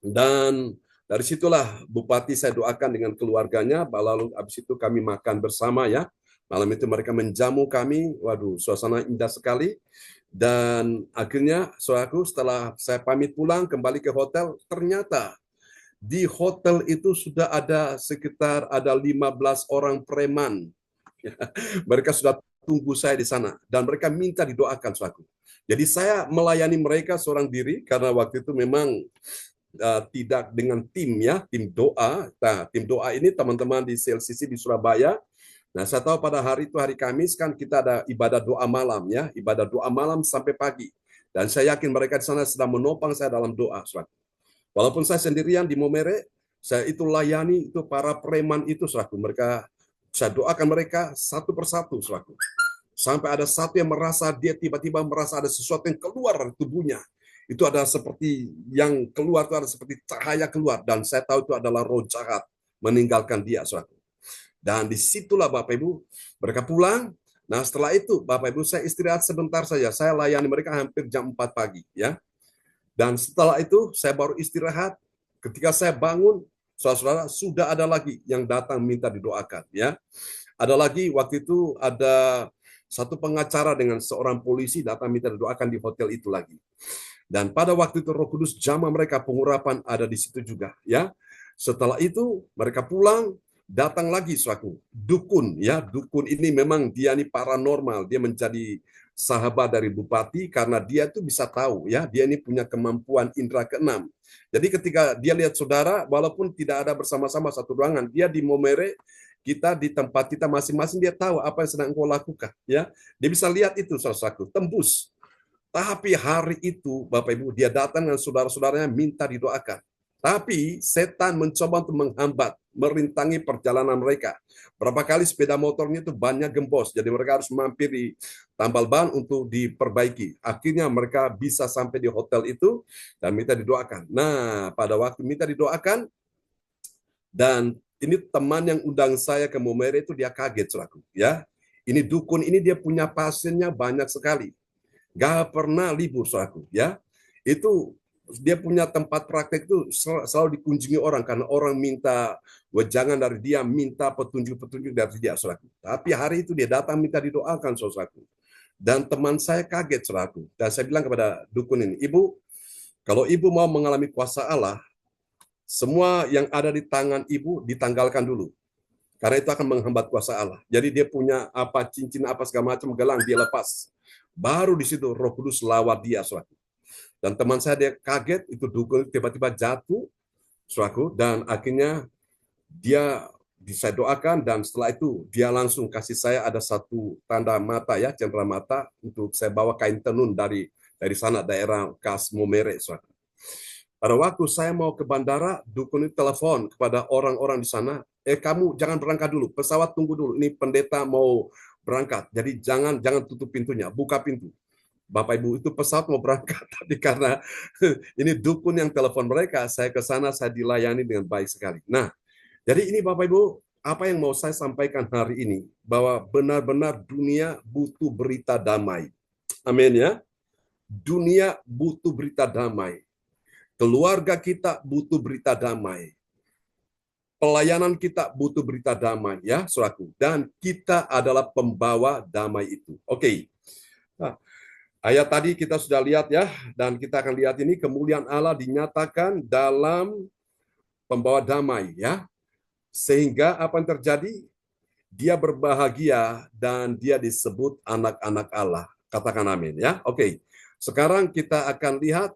dan dari situlah Bupati saya doakan dengan keluarganya, lalu habis itu kami makan bersama ya. Malam itu mereka menjamu kami, waduh, suasana indah sekali. Dan akhirnya, saudaraku, setelah saya pamit pulang kembali ke hotel, ternyata di hotel itu sudah ada sekitar 15 orang preman. Mereka sudah tunggu saya di sana dan mereka minta didoakan, saudaraku. Jadi saya melayani mereka seorang diri karena waktu itu memang tidak dengan tim ya, tim doa. Nah, tim doa ini teman-teman di CLCC di Surabaya. Nah, saya tahu pada hari itu, hari Kamis, kan kita ada ibadah doa malam ya, ibadah doa malam sampai pagi. Dan saya yakin mereka di sana sedang menopang saya dalam doa, saudara. Walaupun saya sendirian di Momere, saya itu layani itu para preman itu, saudara. Mereka, saya doakan mereka satu persatu, saudara. Sampai ada satu yang merasa, dia tiba-tiba merasa ada sesuatu yang keluar dari tubuhnya. Itu ada seperti yang keluar, itu ada seperti cahaya keluar. Dan saya tahu itu adalah roh jahat meninggalkan dia, saudara. Dan disitulah Bapak Ibu, mereka pulang. Nah setelah itu Bapak Ibu, saya istirahat sebentar saja. Saya layani mereka hampir jam 4 pagi. Ya. Dan setelah itu saya baru istirahat. Ketika saya bangun, saudara-saudara, sudah ada lagi yang datang minta didoakan, ya. Ada lagi waktu itu ada satu pengacara dengan seorang polisi datang minta didoakan di hotel itu lagi. Dan pada waktu itu Roh Kudus jamah mereka pengurapan ada di situ juga, ya. Setelah itu mereka pulang, datang lagi suatu dukun, ya. Dukun ini memang dia ini paranormal, dia menjadi sahabat dari bupati karena dia tuh bisa tahu, ya. Dia ini punya kemampuan indera keenam. Jadi ketika dia lihat saudara, walaupun tidak ada bersama-sama satu ruangan, dia di Momere, kita di tempat kita masing-masing, dia tahu apa yang sedang engkau lakukan, ya. Dia bisa lihat itu saudara-saudaraku, tembus. Tapi hari itu, Bapak Ibu, dia datang dengan saudara-saudaranya minta didoakan. Tapi setan mencoba untuk menghambat, merintangi perjalanan mereka. Berapa kali sepeda motornya itu banyak gembos, jadi mereka harus mampir di tambal ban untuk diperbaiki. Akhirnya mereka bisa sampai di hotel itu dan minta didoakan. Nah, pada waktu minta didoakan, dan ini teman yang undang saya ke Momere itu dia kaget, saudaraku, ya. Ini dukun ini dia punya pasiennya banyak sekali. Gak pernah libur, saudaraku, ya. Itu dia punya tempat praktek itu selalu dikunjungi orang karena orang minta wejangan dari dia, minta petunjuk-petunjuk dari dia, saudaraku. Tapi hari itu dia datang minta didoakan, saudaraku. Dan teman saya kaget, saudaraku. Dan saya bilang kepada dukun ini, Ibu, kalau Ibu mau mengalami kuasa Allah, semua yang ada di tangan Ibu ditanggalkan dulu. Karena itu akan menghambat kuasa Allah. Jadi dia punya apa cincin apa segala macam gelang dia lepas. Baru di situ Roh Kudus lawat dia, saudaraku. Dan teman saya dia kaget, itu dukun tiba-tiba jatuh, saudaraku, dan akhirnya dia saya doakan dan setelah itu dia langsung kasih saya ada satu tanda mata, ya, cendera mata untuk saya bawa kain tenun dari sana daerah khas Momere, saudara. Pada waktu saya mau ke bandara, dukun itu telepon kepada orang-orang di sana, kamu jangan berangkat dulu, pesawat tunggu dulu, ini pendeta mau berangkat, jadi jangan tutup pintunya, buka pintu. Bapak Ibu, itu pesawat mau berangkat, tapi karena ini dukun yang telepon mereka, saya ke sana, saya dilayani dengan baik sekali. Nah, jadi ini Bapak Ibu, apa yang mau saya sampaikan hari ini, bahwa benar-benar dunia butuh berita damai. Amin, ya. Dunia butuh berita damai. Keluarga kita butuh berita damai. Pelayanan kita butuh berita damai, ya, saudaraku. Dan kita adalah pembawa damai itu. Oke. Nah, ayat tadi kita sudah lihat, ya, dan kita akan lihat ini kemuliaan Allah dinyatakan dalam pembawa damai, ya. Sehingga apa yang terjadi? Dia berbahagia dan dia disebut anak-anak Allah. Katakan amin, ya. Oke. Sekarang kita akan lihat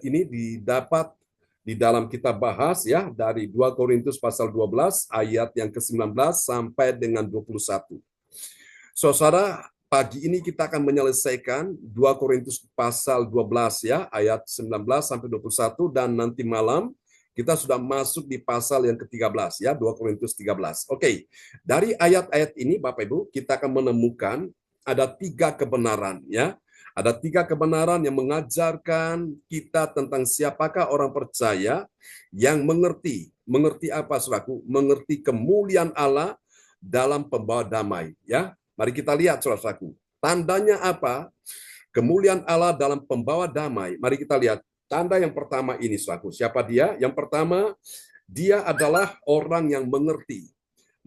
ini didapat di dalam kita bahas, ya, dari 2 Korintus pasal 12 ayat yang ke-19 sampai dengan 21. Saudara, pagi ini kita akan menyelesaikan 2 Korintus pasal 12, ya, ayat 19 sampai 21, dan nanti malam kita sudah masuk di pasal yang ke-13, ya, 2 Korintus 13. Oke, dari ayat-ayat ini Bapak Ibu, kita akan menemukan ada 3 kebenaran, ya. Ada 3 kebenaran yang mengajarkan kita tentang siapakah orang percaya yang mengerti apa, saudaraku? Mengerti kemuliaan Allah dalam pembawa damai, ya. Mari kita lihat, saudaraku. Tandanya apa? Kemuliaan Allah dalam pembawa damai. Mari kita lihat. Tanda yang pertama ini, saudaraku. Siapa dia? Yang pertama, dia adalah orang yang mengerti.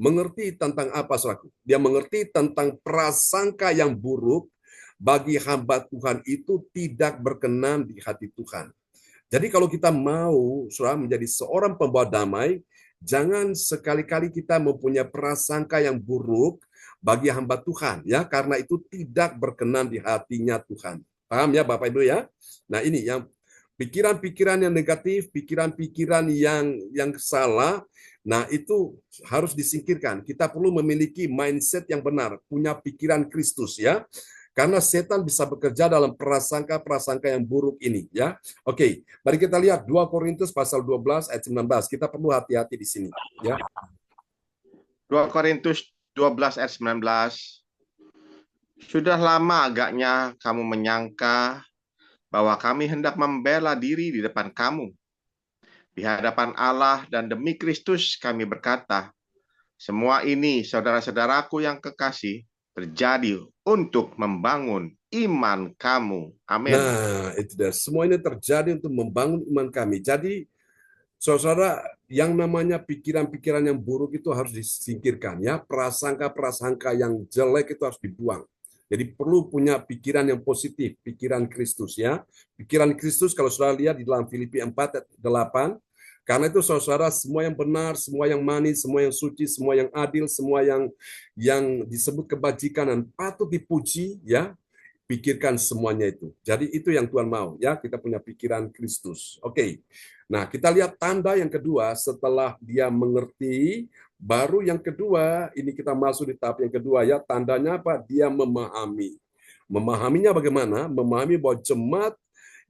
Mengerti tentang apa, saudaraku? Dia mengerti tentang prasangka yang buruk bagi hamba Tuhan itu tidak berkenan di hati Tuhan. Jadi kalau kita mau, saudara, menjadi seorang pembawa damai, jangan sekali-kali kita mempunyai prasangka yang buruk bagi hamba Tuhan, ya, karena itu tidak berkenan di hatinya Tuhan. Paham, ya, Bapak Ibu, ya? Nah, ini yang pikiran-pikiran yang negatif, pikiran-pikiran yang salah, nah itu harus disingkirkan. Kita perlu memiliki mindset yang benar, punya pikiran Kristus, ya. Karena setan bisa bekerja dalam prasangka-prasangka yang buruk ini, ya. Oke, mari kita lihat 2 Korintus pasal 12 ayat 19. Kita perlu hati-hati di sini, ya. 2 Korintus 12 ayat 19. Sudah lama agaknya kamu menyangka bahwa kami hendak membela diri di depan kamu. Di hadapan Allah dan demi Kristus kami berkata, semua ini saudara-saudaraku yang kekasih, terjadi untuk membangun iman kamu. Amin. Nah, itu dah. Semua ini terjadi untuk membangun iman kami. Jadi, Saudara, yang namanya pikiran-pikiran yang buruk itu harus disingkirkan ya. Prasangka-prasangka yang jelek itu harus dibuang. Jadi perlu punya pikiran yang positif, pikiran Kristus ya. Pikiran Kristus kalau saudara lihat di dalam Filipi 4:8, karena itu saudara, semua yang benar, semua yang manis, semua yang suci, semua yang adil, semua yang disebut kebajikan dan patut dipuji ya, pikirkan semuanya itu. Jadi itu yang Tuhan mau ya, kita punya pikiran Kristus. Oke. Nah, kita lihat tanda yang kedua setelah dia mengerti, baru yang kedua, ini kita masuk di tahap yang kedua ya, tandanya apa? Dia memahami. Memahaminya bagaimana? Memahami bahwa jemaat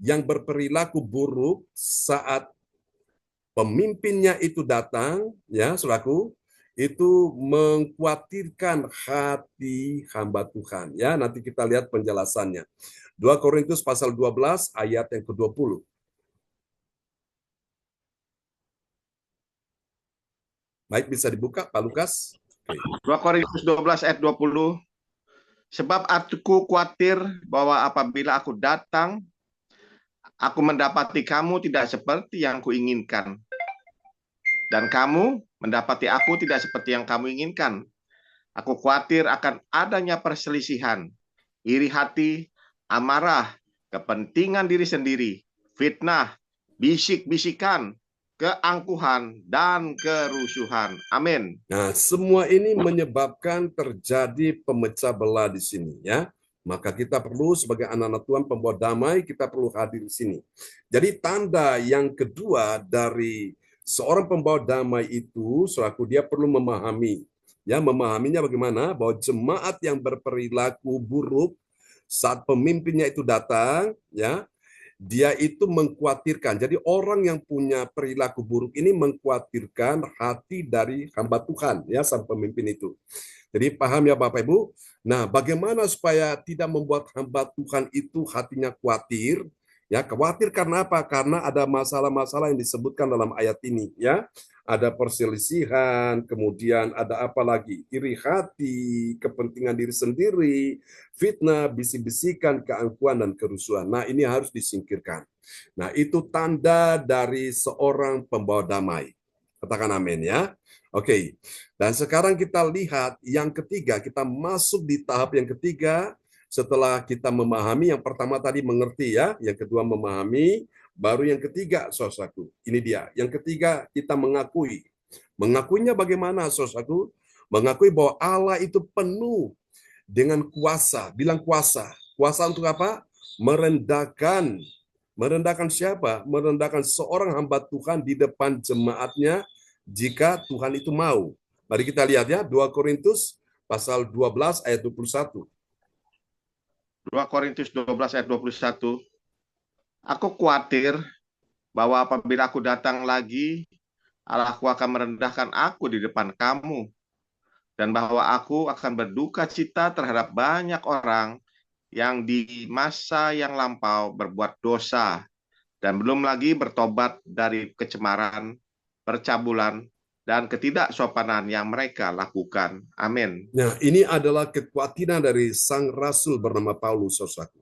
yang berperilaku buruk saat pemimpinnya itu datang, ya, saudaraku, itu mengkhawatirkan hati hamba Tuhan. Ya, nanti kita lihat penjelasannya. 2 Korintus pasal 12 ayat yang ke-20. Baik, bisa dibuka Pak Lukas. 2 Korintus 12 ayat 20. Sebab aku khawatir bahwa apabila aku datang, aku mendapati kamu tidak seperti yang kuinginkan. Dan kamu mendapati aku tidak seperti yang kamu inginkan. Aku khawatir akan adanya perselisihan, iri hati, amarah, kepentingan diri sendiri, fitnah, bisik-bisikan, keangkuhan, dan kerusuhan. Amin. Nah, semua ini menyebabkan terjadi pemecah belah di sini ya. Maka kita perlu sebagai anak-anak Tuhan pembawa damai, kita perlu hadir di sini. Jadi tanda yang kedua dari seorang pembawa damai itu, selaku dia perlu memahami. Ya, memahaminya bagaimana? Bahwa jemaat yang berperilaku buruk saat pemimpinnya itu datang, ya, dia itu mengkhawatirkan. Jadi orang yang punya perilaku buruk ini mengkhawatirkan hati dari hamba Tuhan, ya, sang pemimpin itu. Jadi paham ya Bapak Ibu? Nah, bagaimana supaya tidak membuat hamba Tuhan itu hatinya khawatir? Ya, khawatir karena apa? Karena ada masalah-masalah yang disebutkan dalam ayat ini, ya. Ada perselisihan, kemudian ada apa lagi? Iri hati, kepentingan diri sendiri, fitnah, bisik-bisikan, keangkuhan, dan kerusuhan. Nah, ini harus disingkirkan. Nah, itu tanda dari seorang pembawa damai. Katakan amin ya. Oke, dan sekarang kita lihat yang ketiga, kita masuk di tahap yang ketiga setelah kita memahami. Yang pertama tadi mengerti ya, yang kedua memahami, baru yang ketiga, saudaraku. Ini dia. Yang ketiga kita mengakui. Mengakuinya bagaimana, saudaraku? Mengakui bahwa Allah itu penuh dengan kuasa. Bilang kuasa. Kuasa untuk apa? Merendahkan. Merendahkan siapa? Merendahkan seorang hamba Tuhan di depan jemaatnya jika Tuhan itu mau. Mari kita lihat ya, 2 Korintus pasal 12 ayat 21. 2 Korintus 12 ayat 21. Aku khawatir bahwa apabila aku datang lagi, Allahku akan merendahkan aku di depan kamu, dan bahwa aku akan berduka cita terhadap banyak orang yang di masa yang lampau berbuat dosa, dan belum lagi bertobat dari kecemaran, percabulan, dan ketidaksopanan yang mereka lakukan. Amin. Nah, ini adalah kekhawatiran dari sang rasul bernama Paulus, saudaraku.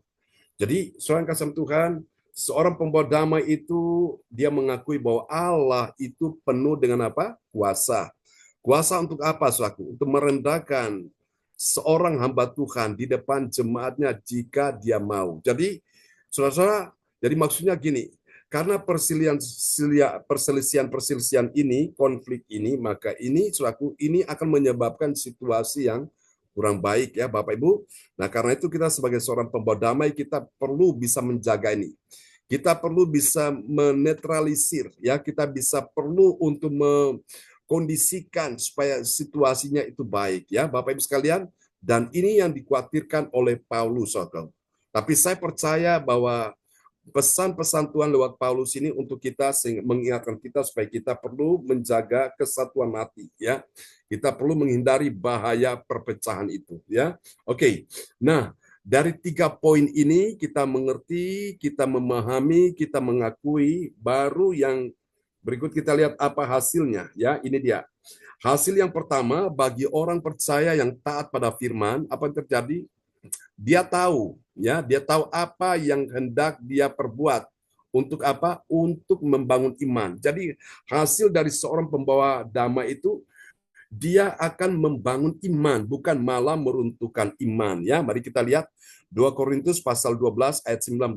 Jadi, seorang kasih Tuhan, seorang pembawa damai itu, dia mengakui bahwa Allah itu penuh dengan apa? Kuasa. Kuasa untuk apa, saudaraku? Untuk merendahkan seorang hamba Tuhan di depan jemaatnya jika dia mau. Jadi, saudara-saudara, jadi maksudnya gini, karena perselisihan ini, konflik ini, maka ini, saudaraku, ini akan menyebabkan situasi yang kurang baik ya Bapak Ibu. Nah, karena itu kita sebagai seorang pembawa damai, kita perlu bisa menjaga ini. Kita perlu bisa menetralisir ya, kita bisa perlu untuk mengkondisikan supaya situasinya itu baik ya Bapak Ibu sekalian. Dan ini yang dikhawatirkan oleh Paulus, saudara. Tapi saya percaya bahwa pesan-pesan Tuhan lewat Paulus ini untuk kita, mengingatkan kita supaya kita perlu menjaga kesatuan hati ya. Kita perlu menghindari bahaya perpecahan itu ya. Oke. Nah, dari 3 poin ini kita mengerti, kita memahami, kita mengakui, baru yang berikut kita lihat apa hasilnya ya. Ini dia. Hasil yang pertama, bagi orang percaya yang taat pada firman, apa yang terjadi? Dia tahu, ya, dia tahu apa yang hendak dia perbuat Untuk apa? Untuk membangun iman. Jadi hasil dari seorang pembawa damai itu dia akan membangun iman, bukan malah meruntuhkan iman. Ya, mari kita lihat 2 Korintus pasal 12 ayat 19.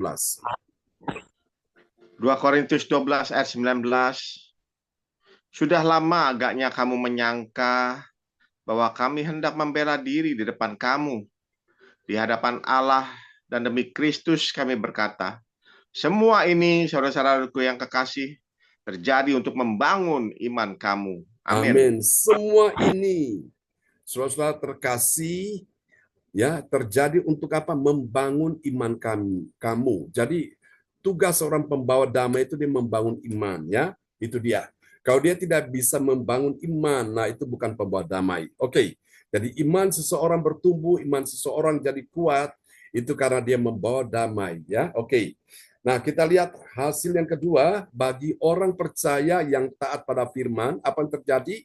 2 Korintus 12 ayat 19. Sudah lama agaknya kamu menyangka bahwa kami hendak membela diri di depan kamu, di hadapan Allah, dan demi Kristus kami berkata, semua ini, saudara-saudaraku yang kekasih, terjadi untuk membangun iman kamu. Amin. Amin. Semua ini, saudara-saudara terkasih, ya, terjadi untuk apa? Membangun iman kamu. Jadi tugas seorang pembawa damai itu dia membangun iman, ya. Itu dia. Kalau dia tidak bisa membangun iman, nah itu bukan pembawa damai. Oke. Jadi iman seseorang bertumbuh, iman seseorang jadi kuat, itu karena dia membawa damai, ya. Oke. Nah, kita lihat hasil yang kedua, bagi orang percaya yang taat pada firman, apa yang terjadi?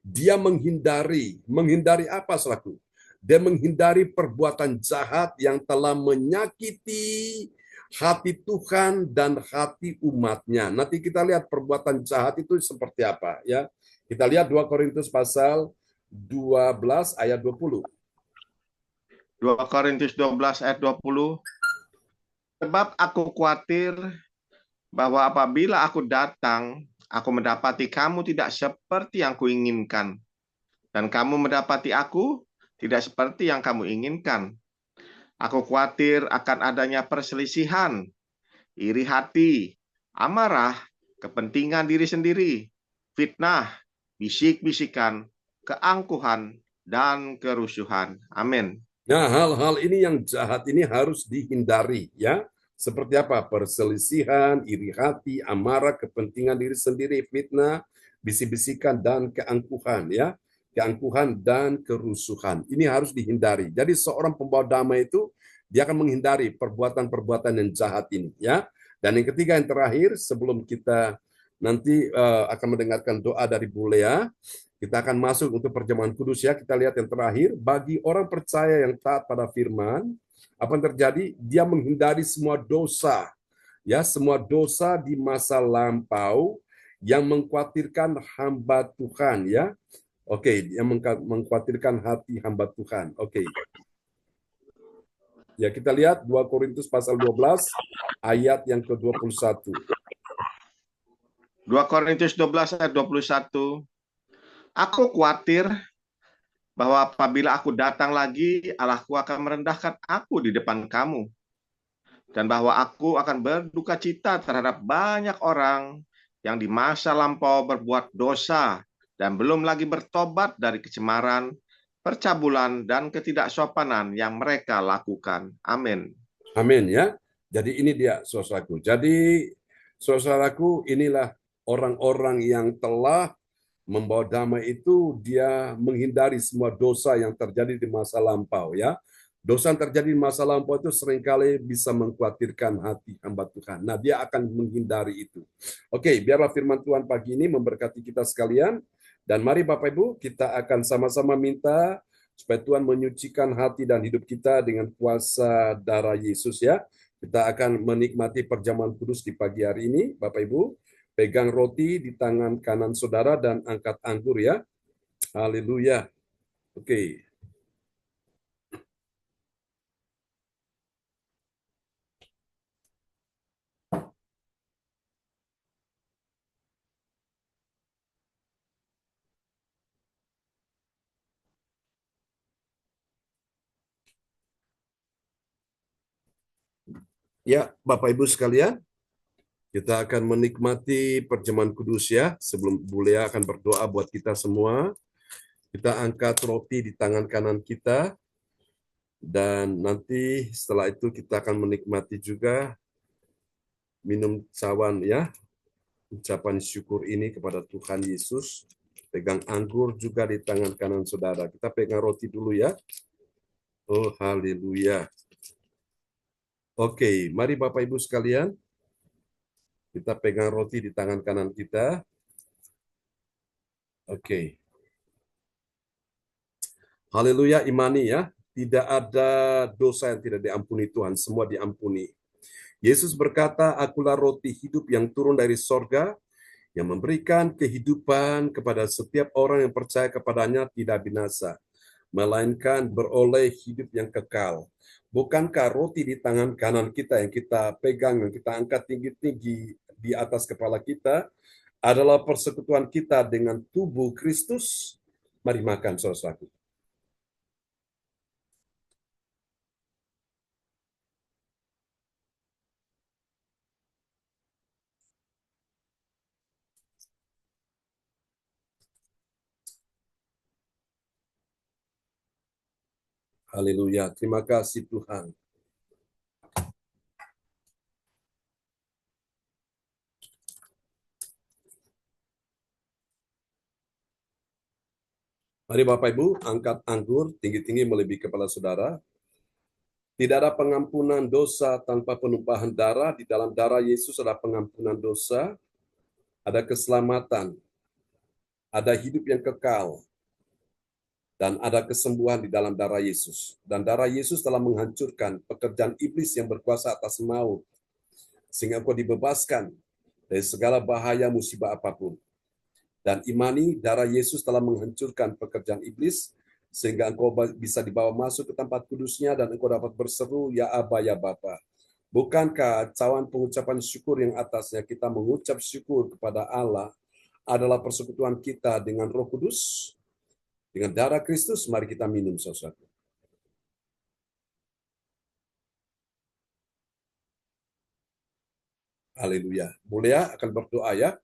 Dia menghindari apa, saudaraku? Dia menghindari perbuatan jahat yang telah menyakiti hati Tuhan dan hati umatnya. Nanti kita lihat perbuatan jahat itu seperti apa, ya. Kita lihat 2 Korintus pasal 12 ayat 20. 2 Korintus 12 ayat 20. Sebab aku khawatir bahwa apabila aku datang, aku mendapati kamu tidak seperti yang kuinginkan, dan kamu mendapati aku tidak seperti yang kamu inginkan. Aku khawatir akan adanya perselisihan, iri hati, amarah, kepentingan diri sendiri, fitnah, bisik-bisikan, keangkuhan, dan kerusuhan. Amin. Nah, hal-hal ini yang jahat ini harus dihindari, ya. Seperti apa? Perselisihan, iri hati, amarah, kepentingan diri sendiri, fitnah, bisik-bisikan, dan keangkuhan, ya. Keangkuhan dan kerusuhan. Ini harus dihindari. Jadi seorang pembawa damai itu dia akan menghindari perbuatan-perbuatan yang jahat ini, ya. Dan yang ketiga, yang terakhir, sebelum kita nanti akan mendengarkan doa dari Bu Lea, kita akan masuk untuk perjamuan kudus, ya. Kita lihat yang terakhir, bagi orang percaya yang taat pada firman, apa yang terjadi? Dia menghindari semua dosa, ya, semua dosa di masa lampau yang mengkhawatirkan hamba Tuhan, ya. Oke, yang mengkhawatirkan hati hamba Tuhan. Oke. Ya, kita lihat 2 Korintus pasal 12 ayat yang ke-21. 2 Korintus 12 ayat 21. Aku khawatir bahwa apabila aku datang lagi, Allahku akan merendahkan aku di depan kamu, dan bahwa aku akan berduka cita terhadap banyak orang yang di masa lampau berbuat dosa dan belum lagi bertobat dari kecemaran, percabulan, dan ketidaksopanan yang mereka lakukan. Amin. Amin, ya. Jadi ini dia, saudaraku. Jadi saudaraku, inilah orang-orang yang telah membawa damai itu, dia menghindari semua dosa yang terjadi di masa lampau, ya. Dosa yang terjadi di masa lampau itu seringkali bisa mengkhawatirkan hati hamba Tuhan. Nah, dia akan menghindari itu. Oke, biarlah firman Tuhan pagi ini memberkati kita sekalian. Dan mari Bapak Ibu, kita akan sama-sama minta supaya Tuhan menyucikan hati dan hidup kita dengan kuasa darah Yesus, ya. Kita akan menikmati perjamuan kudus di pagi hari ini, Bapak Ibu. Pegang roti di tangan kanan saudara dan angkat anggur, ya. Haleluya. Oke. Ya, Bapak Ibu sekalian, kita akan menikmati perjamuan kudus, ya. Sebelum Bu Lea akan berdoa buat kita semua, kita angkat roti di tangan kanan kita, dan nanti setelah itu kita akan menikmati juga minum cawan, ya, ucapan syukur ini kepada Tuhan Yesus. Pegang anggur juga di tangan kanan saudara. Kita pegang roti dulu, ya. Oh, haleluya. Oke, mari Bapak Ibu sekalian, kita pegang roti di tangan kanan kita. Oke. Haleluya, imani, ya. Tidak ada dosa yang tidak diampuni Tuhan, semua diampuni. Yesus berkata, "Akulah roti hidup yang turun dari sorga, yang memberikan kehidupan kepada setiap orang yang percaya kepadanya tidak binasa, melainkan beroleh hidup yang kekal." Bukankah roti di tangan kanan kita yang kita pegang, yang kita angkat tinggi-tinggi di atas kepala kita, adalah persekutuan kita dengan tubuh Kristus? Mari makan, saudaraku. Haleluya, terima kasih Tuhan. Mari Bapak Ibu, angkat anggur tinggi-tinggi melebihi kepala saudara. Tidak ada pengampunan dosa tanpa penumpahan darah. Di dalam darah Yesus ada pengampunan dosa, ada keselamatan, ada hidup yang kekal, dan ada kesembuhan di dalam darah Yesus. Dan darah Yesus telah menghancurkan pekerjaan iblis yang berkuasa atas maut, sehingga engkau dibebaskan dari segala bahaya musibah apapun. Dan imani darah Yesus telah menghancurkan pekerjaan iblis, sehingga engkau bisa dibawa masuk ke tempat kudusnya dan engkau dapat berseru, "Ya Aba, ya Bapa." Bukankah cawan pengucapan syukur yang atasnya kita mengucap syukur kepada Allah adalah persekutuan kita dengan Roh Kudus? Dengan darah Kristus, mari kita minum sesuatu. Haleluya. Mulia akan berdoa ya,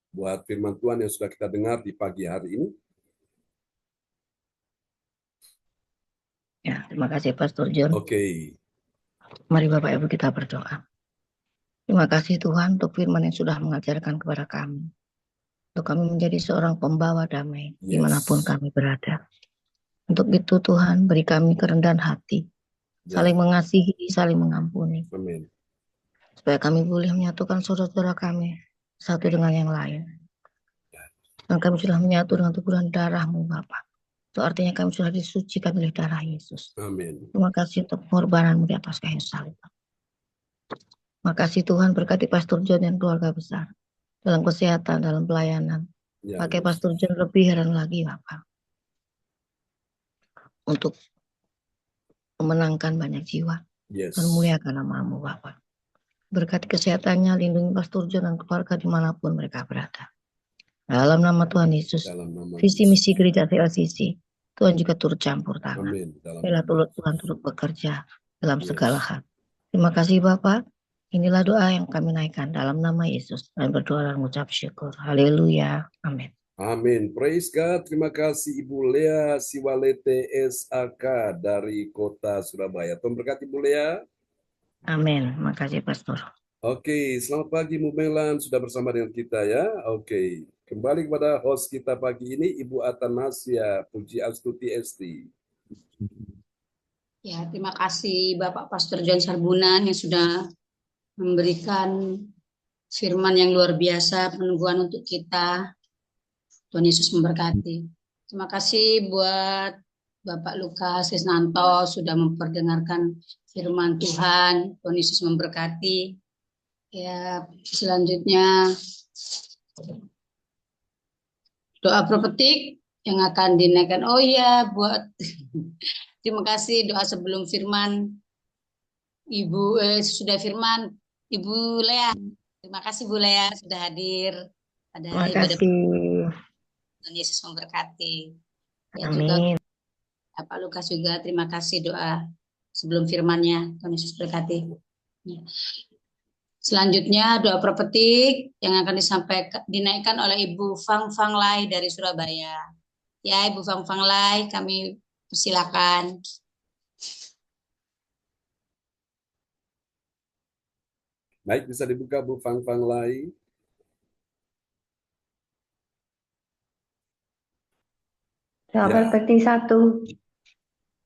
buat firman Tuhan yang sudah kita dengar di pagi hari ini. Ya, terima kasih Pastor John. Oke. Mari Bapak Ibu kita berdoa. Terima kasih Tuhan untuk firman yang sudah mengajarkan kepada kami. Untuk kami menjadi seorang pembawa damai dimanapun kami berada. Untuk itu Tuhan beri kami kerendahan hati. Saling mengasihi, saling mengampuni. Amin. Supaya kami boleh menyatukan saudara-saudara kami satu dengan yang lain. Dan kami sudah menyatu dengan tubuh dan darah-Mu Bapa. Itu artinya kami sudah disucikan oleh darah Yesus. Amin. Terima kasih untuk pengorbanan-Mu di atas kayu salib. Terima kasih Tuhan, berkati Pastor John dan keluarga besar. Dalam kesehatan, dalam pelayanan. Pakai Pastor John lebih heran lagi Bapak. Untuk memenangkan banyak jiwa. Dan muliakan nama-Mu Bapak. Berkati kesehatannya, lindungi Pastor John dan keluarga dimanapun mereka berada. Dalam nama Tuhan Yesus, visi misi gereja CLCC, Tuhan juga turut campur tangan. Bila Tuhan turut bekerja dalam segala hal. Terima kasih Bapak. Inilah doa yang kami naikkan dalam nama Yesus. Dan berdoa dan mengucap syukur. Haleluya. Amin. Amin. Praise God. Terima kasih Ibu Lea Siwalete SAK dari kota Surabaya. Tuhan berkati Ibu Lea. Amin. Makasih Pastor. Oke, selamat pagi Bu Melan, sudah bersama dengan kita ya. Oke, kembali kepada host kita pagi ini, Ibu Atanasia Puji Astuti Esti. Ya, terima kasih Bapak Pastor John Sarbunan yang sudah memberikan firman yang luar biasa, peneguhan untuk kita. Tuhan Yesus memberkati. Terima kasih buat Bapak Lukas Krisnanto sudah memperdengarkan firman Tuhan. Tuhan Yesus memberkati. Ya, selanjutnya doa prophetik yang akan dinaikkan. Oh ya, buat terima kasih doa sebelum firman Ibu sudah firman Ibu Lea. Terima kasih Bu Lea sudah hadir pada ibadah. Tuhan Yesus memberkati. Ya, amin. Juga Pak Lukas juga terima kasih doa sebelum firman-Nya. Tuhan Yesus berkati. Ya. Selanjutnya doa prophetik yang akan disampaikan dinaikkan oleh Ibu Fang Fang Lai dari Surabaya. Ya, Ibu Fang Fang Lai, kami persilakan. Baik, bisa dibuka Bu Fang Fang Lai. Doa prophetik 1.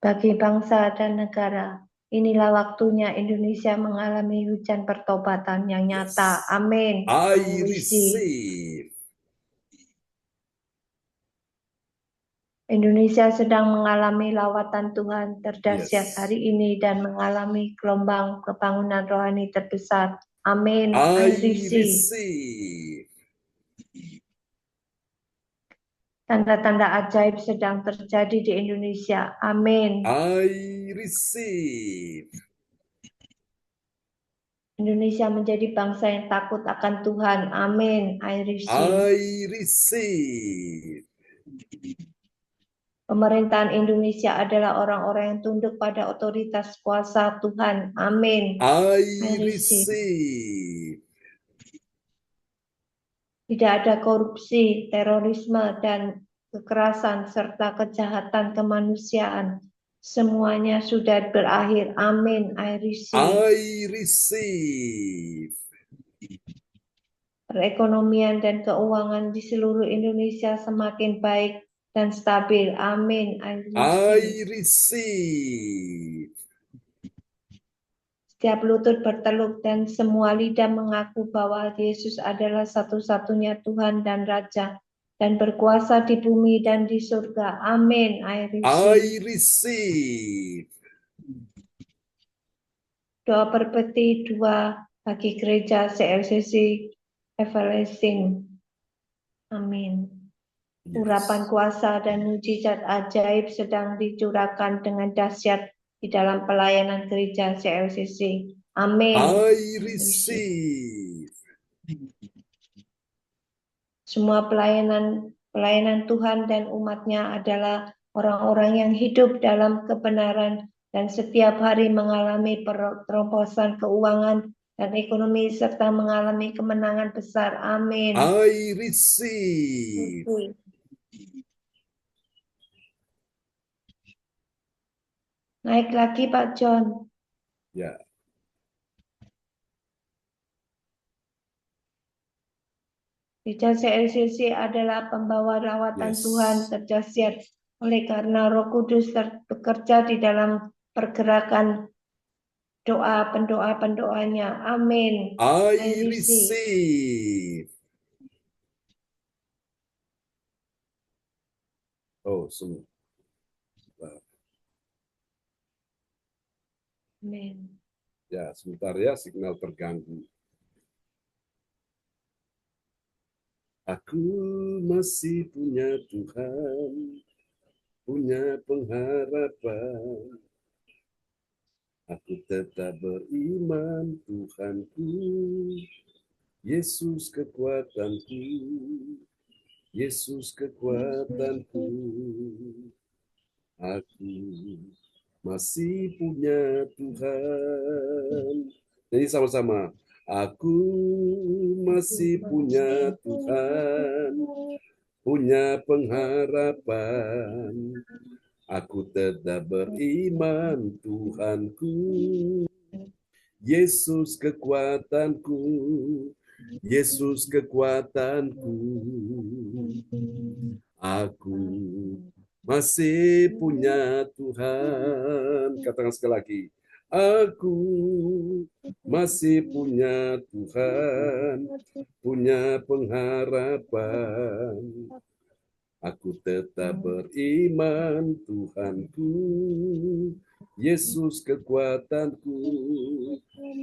Bagi bangsa dan negara, inilah waktunya Indonesia mengalami hujan pertobatan yang nyata. Amin. I receive. Indonesia sedang mengalami lawatan Tuhan terdahsyat Yes. hari ini dan mengalami gelombang kebangunan rohani terbesar. Amin. I I receive. receive. Tanda-tanda ajaib sedang terjadi di Indonesia. Amin. I receive. Indonesia menjadi bangsa yang takut akan Tuhan. Amin. I receive. I receive. Pemerintahan Indonesia adalah orang-orang yang tunduk pada otoritas kuasa Tuhan. Amin. I receive. receive. Tidak ada korupsi, terorisme, dan kekerasan serta kejahatan kemanusiaan. Semuanya sudah berakhir. Amin. I receive. I receive. Perekonomian dan keuangan di seluruh Indonesia semakin baik dan stabil. Amin. I receive. I receive. Setiap lutut berteluk dan semua lidah mengaku bahwa Yesus adalah satu-satunya Tuhan dan Raja dan berkuasa di bumi dan di surga. Amin. I receive. I receive. Doa perpeti 2 bagi gereja CLCC Everlasting. Amin. Urapan kuasa dan mujizat ajaib sedang dicurahkan dengan dahsyat di dalam pelayanan gereja CLCC. Amin. I receive. Semua pelayanan Tuhan dan umatnya adalah orang-orang yang hidup dalam kebenaran dan setiap hari mengalami terobosan keuangan dan ekonomi serta mengalami kemenangan besar. Amin. I receive. Naik lagi Pak John. Ya. Gereja CLCC adalah pembawa lawatan Tuhan terdahsyat oleh karena Roh Kudus bekerja di dalam pergerakan doa pendoa-pendoanya. Amin. I receive. Oh, semua. Amin. Ya, sebentar ya, signal terganggu. Aku masih punya Tuhan, punya pengharapan. Aku tetap beriman, Tuhanku, Yesus kekuatanku, Yesus kekuatanku. Aku masih punya Tuhan. Jadi sama-sama. Aku masih punya Tuhan, punya pengharapan. Aku tetap beriman, Tuhanku, Yesus kekuatanku, Yesus kekuatanku. Aku masih punya Tuhan. Katakan sekali lagi. Aku masih punya Tuhan, punya pengharapan. Aku tetap beriman, Tuhanku, Yesus kekuatanku,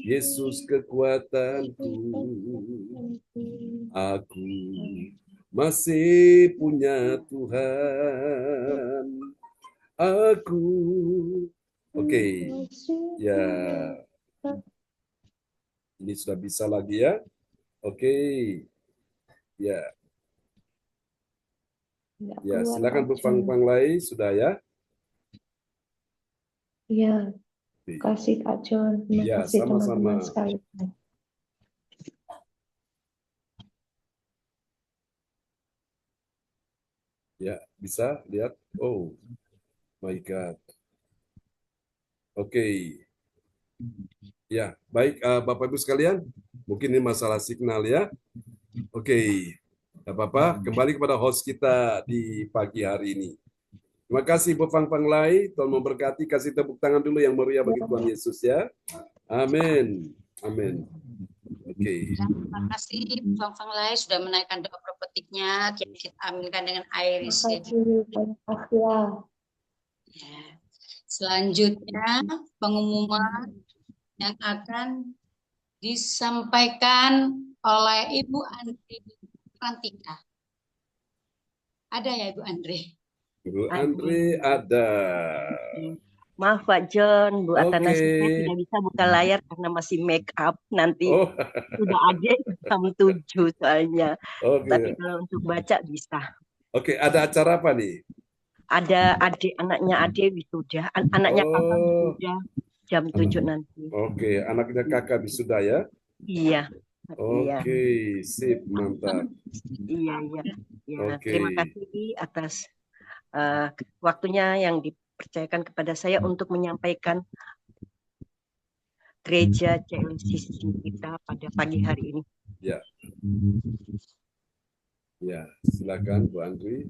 Yesus kekuatanku. Aku masih punya Tuhan. Aku. Oke. Ya. Ini sudah bisa lagi ya. Oke. Ya. Ya, silakan Bu Pang Lai, sudah ya? Iya. Terima kasih Pak John. Terima kasih teman-teman sekalian. Ya, bisa lihat. Oh, my God. Oke. Ya, baik Bapak Ibu sekalian. Mungkin ini masalah signal ya. Oke. Tidak apa-apa, kembali kepada host kita di pagi hari ini. Terima kasih Bu Pang Lai. Tuhan memberkati. Kasih tepuk tangan dulu yang meriah bagi Tuhan Yesus ya. Amin. Amin. Oke. Terima kasih Fang Fang Lai sudah menaikkan doa prophetiknya. Kita aminkan dengan air Terima isi. kasih banyak Asia. Ya. Selanjutnya pengumuman yang akan disampaikan oleh Ibu Andri Rantika. Ada ya Ibu Andri? Ibu Andri ada. Maaf Pak John, Bu Atana, Oke. saya tidak bisa buka layar karena masih make up. Nanti Oh, sudah ada jam 7 soalnya. Tapi oke. kalau untuk baca bisa. Oke, ada acara apa nih? Ada anaknya adik wisuda, anaknya kakak Oh, wisuda jam 7 nanti. oke. Anaknya kakak wisuda ya? Iya. Iya. Oke, sip, mantap. Iya. Ya, Oke. terima kasih atas waktunya yang dipercayakan kepada saya untuk menyampaikan gereja CLCC kita pada pagi hari ini. Ya. Ya, silakan Bu Andri.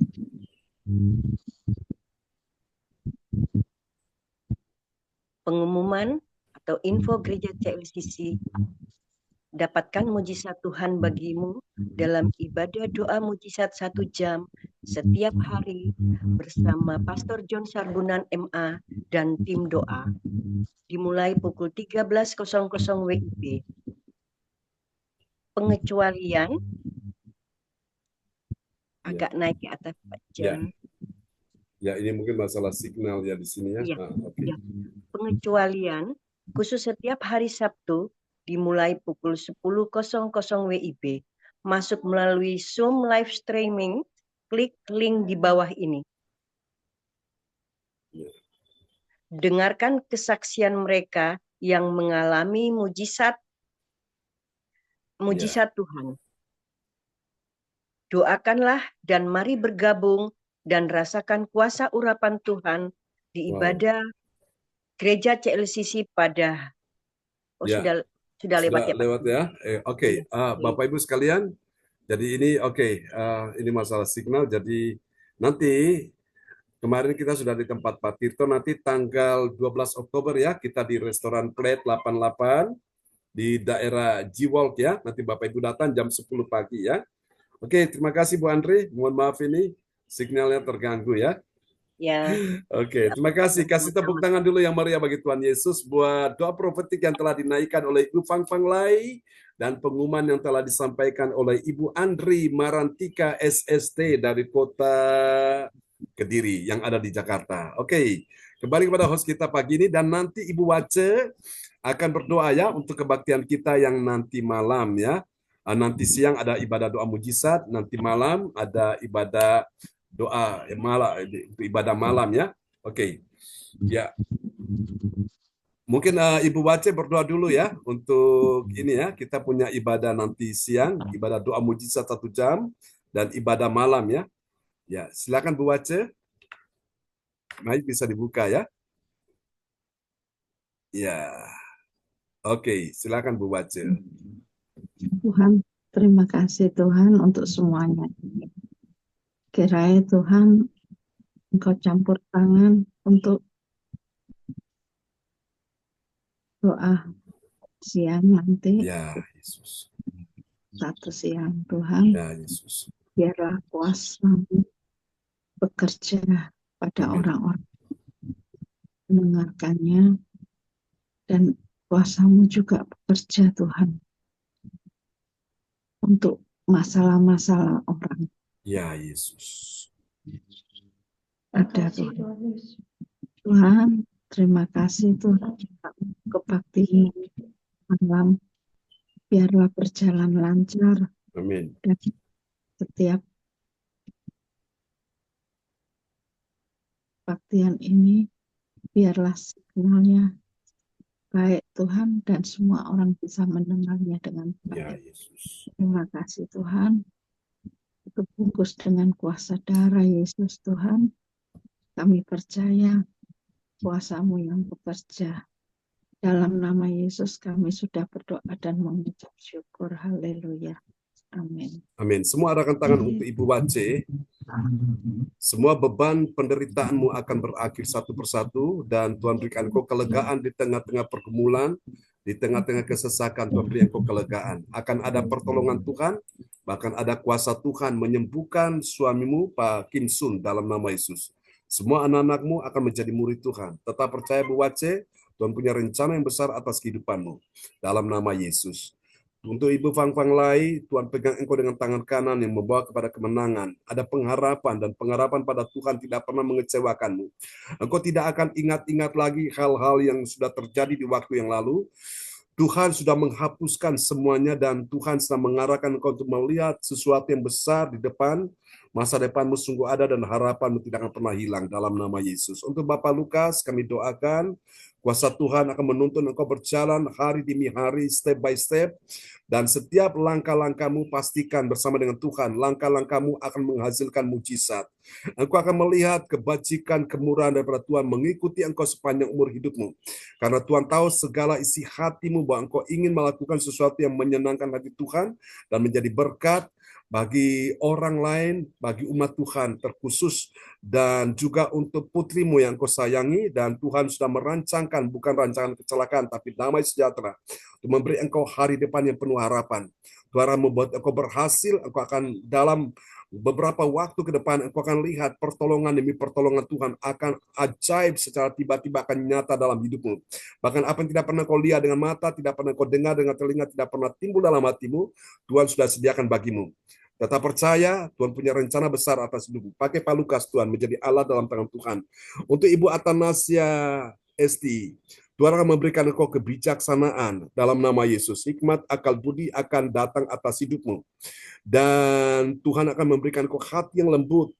Pengumuman atau info gereja CLCC. Dapatkan mujizat Tuhan bagimu dalam ibadah doa mujizat 1 jam setiap hari bersama Pastor John Sarbunan MA dan tim doa. Dimulai pukul 13.00 WIB. Pengecualian agak naik ke atas Pak John. Ya, ini mungkin masalah signal ya di sini ya. Iya. Oke. Ya. Pengecualian khusus setiap hari Sabtu dimulai pukul 10.00 WIB. Masuk melalui Zoom live streaming, klik link di bawah ini. Dengarkan kesaksian mereka yang mengalami mujizat Tuhan. Doakanlah dan mari bergabung dan rasakan kuasa urapan Tuhan di ibadah gereja CLCC pada sudah lewat ya Pak. Lewat ya. Oke. Bapak Ibu sekalian, jadi ini ini masalah signal. Jadi nanti kemarin kita sudah di tempat Pak Tirto, nanti tanggal 12 Oktober ya, kita di restoran Plate 88 di daerah G-Walk ya. Nanti Bapak Ibu datang jam 10 pagi ya. Oke, terima kasih Bu Andri. Mohon maaf ini signalnya terganggu ya. Ya. Oke, terima kasih. Kasih tepuk tangan dulu yang meriah bagi Tuhan Yesus buat doa profetik yang telah dinaikkan oleh Ibu Fang Fang Lai dan pengumuman yang telah disampaikan oleh Ibu Andri Marantika SST dari kota Kediri yang ada di Jakarta. Oke, kembali kepada host kita pagi ini dan nanti Ibu Wace akan berdoa ya untuk kebaktian kita yang nanti malam ya. Nanti siang ada ibadah doa mujizat, nanti malam ada ibadah doa ibadah malam ya. Oke. Ya. Mungkin Ibu Wace berdoa dulu ya untuk ini ya. Kita punya ibadah nanti siang, ibadah doa mujizat 1 jam dan ibadah malam ya. Ya, silakan Bu Wace. Mic bisa dibuka ya. Ya. Oke, silakan Bu Wace. Tuhan, terima kasih Tuhan untuk semuanya. Kiranya Tuhan, Engkau campur tangan untuk doa siang nanti. Ya, Yesus. 1 siang Tuhan. Ya, Yesus. Biarlah kuasa-Mu bekerja pada orang-orang mendengarkannya dan kuasa-Mu juga bekerja Tuhan untuk masalah-masalah orang. Ya, Yesus. Ada Tuhan, terima kasih Tuhan kebaktian malam. Biarlah berjalan lancar. Amin. Dan setiap kebaktian ini biarlah signalnya baik Tuhan dan semua orang bisa mendengarnya dengan baik. Ya, Yesus. Terima kasih Tuhan. Terbungkus dengan kuasa darah Yesus Tuhan. Kami percaya kuasa-Mu yang bekerja. Dalam nama Yesus kami sudah berdoa dan mengucap syukur. Haleluya. Amin. Amin. Semua arahkan tangan untuk Ibu Wace. Semua beban penderitaanmu akan berakhir satu persatu dan Tuhan berikan kau kelegaan di tengah-tengah pergumulan, Di tengah-tengah kesesakan, Tuhan beri engkau kelegaan. Akan ada pertolongan Tuhan, bahkan ada kuasa Tuhan menyembuhkan suamimu, Pak Kim Sun, dalam nama Yesus. Semua anak-anakmu akan menjadi murid Tuhan. Tetap percaya, Bu Wace, Tuhan punya rencana yang besar atas kehidupanmu. Dalam nama Yesus. Untuk Ibu Fang Fang Lai, Tuhan pegang engkau dengan tangan kanan yang membawa kepada kemenangan. Ada pengharapan, dan pengharapan pada Tuhan tidak pernah mengecewakanmu. Engkau tidak akan ingat-ingat lagi hal-hal yang sudah terjadi di waktu yang lalu. Tuhan sudah menghapuskan semuanya, dan Tuhan sedang mengarahkan engkau untuk melihat sesuatu yang besar di depan. Masa depanmu sungguh ada, dan harapanmu tidak akan pernah hilang dalam nama Yesus. Untuk Bapak Lukas, kami doakan kuasa Tuhan akan menuntun engkau berjalan hari demi hari, step by step, dan setiap langkah-langkahmu pastikan bersama dengan Tuhan, langkah-langkahmu akan menghasilkan mujizat. Engkau akan melihat kebajikan, kemurahan daripada Tuhan mengikuti engkau sepanjang umur hidupmu. Karena Tuhan tahu segala isi hatimu bahwa engkau ingin melakukan sesuatu yang menyenangkan hati Tuhan dan menjadi berkat bagi orang lain, bagi umat Tuhan terkhusus, dan juga untuk putrimu yang kau sayangi, dan Tuhan sudah merancangkan, bukan rancangan kecelakaan, tapi damai sejahtera, untuk memberi engkau hari depan yang penuh harapan. Tuhan membuat engkau berhasil, engkau akan dalam beberapa waktu ke depan, engkau akan lihat pertolongan demi pertolongan Tuhan akan ajaib secara tiba-tiba akan nyata dalam hidupmu. Bahkan apa yang tidak pernah kau lihat dengan mata, tidak pernah kau dengar dengan telinga, tidak pernah timbul dalam hatimu, Tuhan sudah sediakan bagimu. Tetap percaya, Tuhan punya rencana besar atas hidupmu. Pakai Pak Lukas, Tuhan, menjadi alat dalam tangan Tuhan. Untuk Ibu Atanasia Esti, Tuhan akan memberikan engkau kebijaksanaan dalam nama Yesus. Hikmat, akal budi akan datang atas hidupmu. Dan Tuhan akan memberikan engkau hati yang lembut,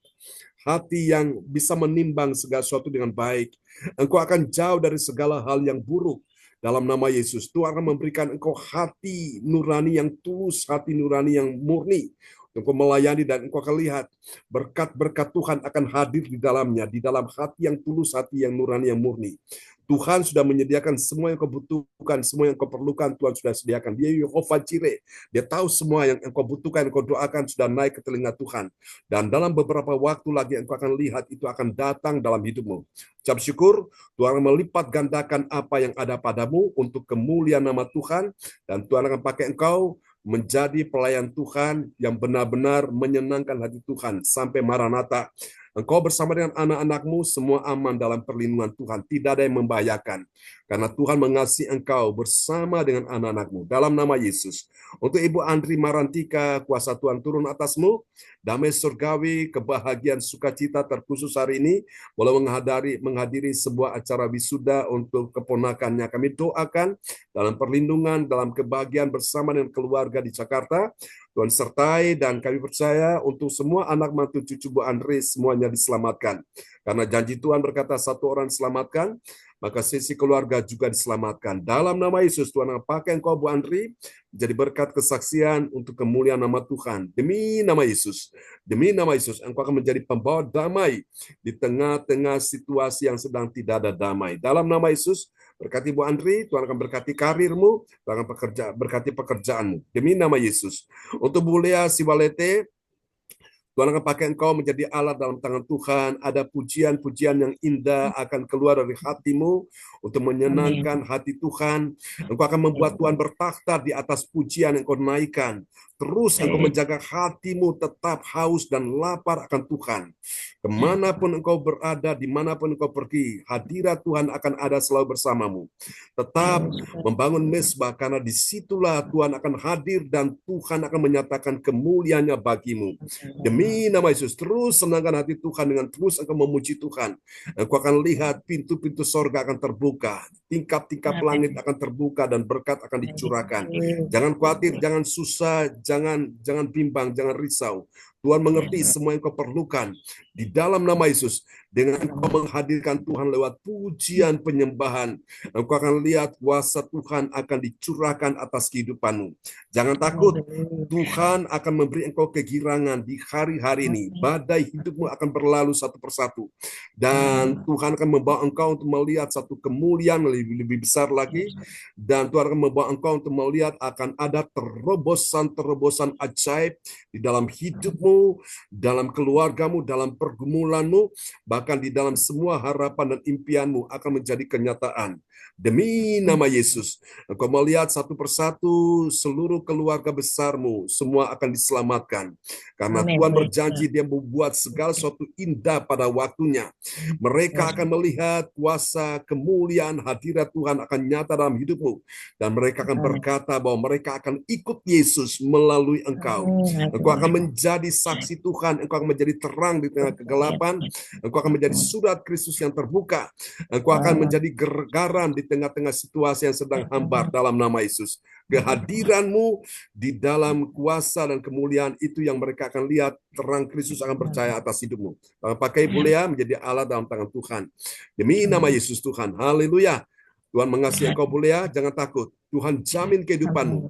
hati yang bisa menimbang segala sesuatu dengan baik. Engkau akan jauh dari segala hal yang buruk. Dalam nama Yesus, Tuhan akan memberikan engkau hati nurani yang tulus, hati nurani yang murni. Engkau melayani, dan engkau akan lihat berkat-berkat Tuhan akan hadir di dalamnya, di dalam hati yang tulus, hati yang nurani, yang murni. Tuhan sudah menyediakan semua yang kau butuhkan, semua yang kau perlukan, Tuhan sudah sediakan. Dia Yehova Jireh. Dia tahu semua yang engkau butuhkan, yang kau doakan sudah naik ke telinga Tuhan. Dan dalam beberapa waktu lagi engkau akan lihat itu akan datang dalam hidupmu. Ucap syukur, Tuhan akan melipat gandakan apa yang ada padamu untuk kemuliaan nama Tuhan, dan Tuhan akan pakai engkau menjadi pelayan Tuhan yang benar-benar menyenangkan hati Tuhan sampai Maranatha. Engkau bersama dengan anak-anakmu semua aman dalam perlindungan Tuhan, tidak ada yang membahayakan. Karena Tuhan mengasihi engkau bersama dengan anak-anakmu. Dalam nama Yesus. Untuk Ibu Andri Marantika, kuasa Tuhan turun atasmu, damai surgawi, kebahagiaan, sukacita terkhusus hari ini, boleh menghadiri sebuah acara wisuda untuk keponakannya. Kami doakan dalam perlindungan, dalam kebahagiaan bersama dengan keluarga di Jakarta. Tuhan sertai, dan kami percaya untuk semua anak mantu cucu Bu Andri semuanya diselamatkan. Karena janji Tuhan berkata satu orang diselamatkan, maka sisi keluarga juga diselamatkan. Dalam nama Yesus, Tuhan akan pakai engkau Bu Andri jadi berkat kesaksian untuk kemuliaan nama Tuhan. Demi nama Yesus, engkau akan menjadi pembawa damai di tengah-tengah situasi yang sedang tidak ada damai. Dalam nama Yesus, berkati Bu Andri, Tuhan akan berkati karirmu, Tuhan akan berkati pekerjaanmu. Demi nama Yesus. Untuk Bu Lea Siwalete, Tuhan akan pakai engkau menjadi alat dalam tangan Tuhan. Ada pujian-pujian yang indah akan keluar dari hatimu untuk menyenangkan hati Tuhan. Engkau akan membuat Tuhan bertakhta di atas pujian yang kau naikkan. Terus engkau menjaga hatimu tetap haus dan lapar akan Tuhan. Kemanapun engkau berada, dimanapun engkau pergi, hadirat Tuhan akan ada selalu bersamamu. Tetap membangun mesbah, karena disitulah Tuhan akan hadir dan Tuhan akan menyatakan kemuliaannya bagimu. Demi nama Yesus, terus senangkan hati Tuhan dengan terus engkau memuji Tuhan. Engkau akan lihat pintu-pintu sorga akan terbuka, tingkap-tingkap langit akan terbuka, dan berkat akan dicurahkan. Jangan khawatir, jangan susah, jangan bimbang, jangan risau. Tuhan mengerti semua yang kau perlukan. Di dalam nama Yesus, dengan kau menghadirkan Tuhan lewat pujian penyembahan, engkau akan lihat kuasa Tuhan akan dicurahkan atas kehidupanmu. Jangan takut, Tuhan akan memberi engkau kegirangan di hari-hari ini. Badai hidupmu akan berlalu satu persatu. Dan Tuhan akan membawa engkau untuk melihat satu kemuliaan lebih besar lagi. Dan Tuhan akan membawa engkau untuk melihat akan ada terobosan-terobosan ajaib di dalam hidupmu, hidupmu, dalam keluargamu, dalam pergumulanmu, bahkan di dalam semua harapan dan impianmu akan menjadi kenyataan. Demi nama Yesus, engkau melihat satu persatu seluruh keluarga besarmu, semua akan diselamatkan. Karena Amin. Tuhan berjanji dia membuat segala sesuatu indah pada waktunya. Mereka akan melihat kuasa, kemuliaan, hadirat Tuhan akan nyata dalam hidupmu. Dan mereka akan berkata bahwa mereka akan ikut Yesus melalui engkau. Engkau akan menjadi saksi Tuhan, engkau akan menjadi terang di tengah kegelapan, engkau akan menjadi surat Kristus yang terbuka, engkau akan menjadi garam di tengah-tengah situasi yang sedang hambar dalam nama Yesus. Kehadiranmu di dalam kuasa dan kemuliaan itu yang mereka akan lihat, terang Kristus akan percaya atas hidupmu. Pakai Ibu Lea menjadi alat dalam tangan Tuhan. Demi nama Yesus Tuhan, haleluya. Tuhan mengasihi engkau Bu Lea, jangan takut. Tuhan jamin kehidupanmu.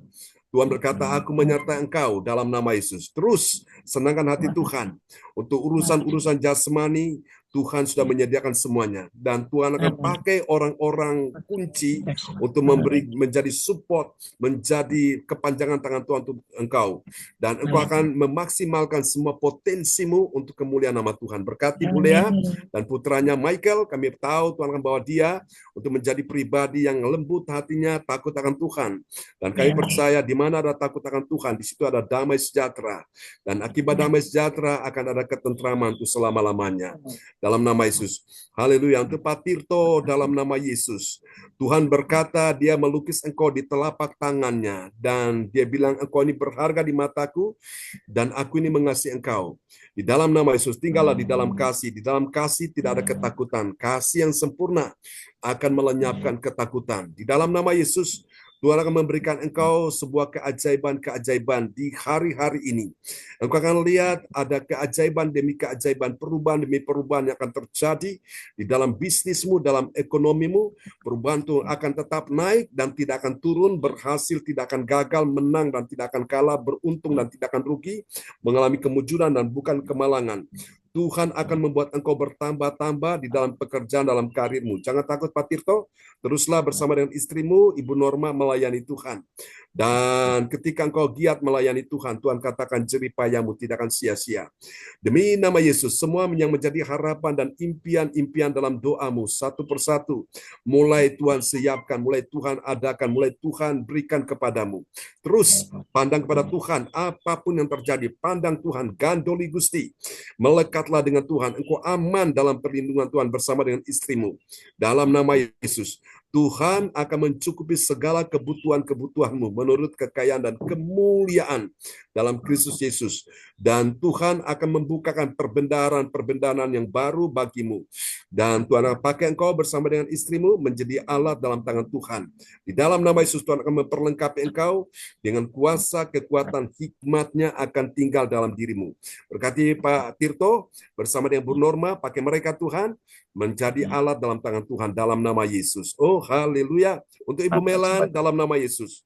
Tuhan berkata, aku menyertai engkau dalam nama Yesus. Terus senangkan hati Tuhan. Untuk urusan-urusan jasmani, Tuhan sudah menyediakan semuanya. Dan Tuhan akan pakai orang-orang kunci untuk menjadi support, menjadi kepanjangan tangan Tuhan untuk engkau. Dan engkau akan memaksimalkan semua potensimu untuk kemuliaan nama Tuhan. Berkati Bu Lea dan putranya Michael, kami tahu Tuhan akan bawa dia untuk menjadi pribadi yang lembut hatinya, takut akan Tuhan. Dan kami percaya di mana ada takut akan Tuhan, di situ ada damai sejahtera. Dan akibat damai sejahtera akan ada ketentraman untuk selama-lamanya. Dalam nama Yesus. Haleluya. Untuk Pak Tirto, dalam nama Yesus. Tuhan berkata, dia melukis engkau di telapak tangannya. Dan dia bilang, engkau ini berharga di mataku, dan aku ini mengasihi engkau. Di dalam nama Yesus, tinggallah di dalam kasih. Di dalam kasih tidak ada ketakutan. Kasih yang sempurna akan melenyapkan ketakutan. Di dalam nama Yesus, Tuhan akan memberikan engkau sebuah keajaiban-keajaiban di hari-hari ini. Engkau akan lihat ada keajaiban demi keajaiban, perubahan demi perubahan yang akan terjadi di dalam bisnismu, dalam ekonomimu. Perubahan itu akan tetap naik dan tidak akan turun, berhasil, tidak akan gagal, menang dan tidak akan kalah, beruntung dan tidak akan rugi, mengalami kemujuran dan bukan kemalangan. Tuhan akan membuat engkau bertambah-tambah di dalam pekerjaan, dalam karirmu. Jangan takut Pak Tirto, teruslah bersama dengan istrimu, Ibu Norma, melayani Tuhan. Dan ketika engkau giat melayani Tuhan, Tuhan katakan jerih payahmu tidak akan sia-sia. Demi nama Yesus, semua yang menjadi harapan dan impian-impian dalam doamu, satu persatu, mulai Tuhan siapkan, mulai Tuhan adakan, mulai Tuhan berikan kepadamu. Terus pandang kepada Tuhan, apapun yang terjadi, pandang Tuhan, gandoli Gusti, melekatlah dengan Tuhan, engkau aman dalam perlindungan Tuhan bersama dengan istrimu. Dalam nama Yesus, Tuhan akan mencukupi segala kebutuhan-kebutuhanmu menurut kekayaan dan kemuliaan dalam Kristus Yesus. Dan Tuhan akan membukakan perbendaharaan-perbendaharaan yang baru bagimu. Dan Tuhan akan pakai engkau bersama dengan istrimu menjadi alat dalam tangan Tuhan. Di dalam nama Yesus, Tuhan akan memperlengkapi engkau dengan kuasa, kekuatan, hikmat-Nya akan tinggal dalam dirimu. Berkati Pak Tirto bersama dengan Bu Norma, pakai mereka Tuhan menjadi alat dalam tangan Tuhan dalam nama Yesus. Oh haleluya. Untuk Ibu Melan dalam nama Yesus.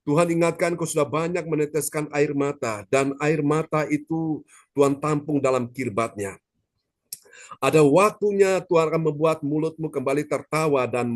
Tuhan ingatkan kau sudah banyak meneteskan air mata, dan air mata itu Tuhan tampung dalam kirbatnya. Ada waktunya Tuhan akan membuat mulutmu kembali tertawa, dan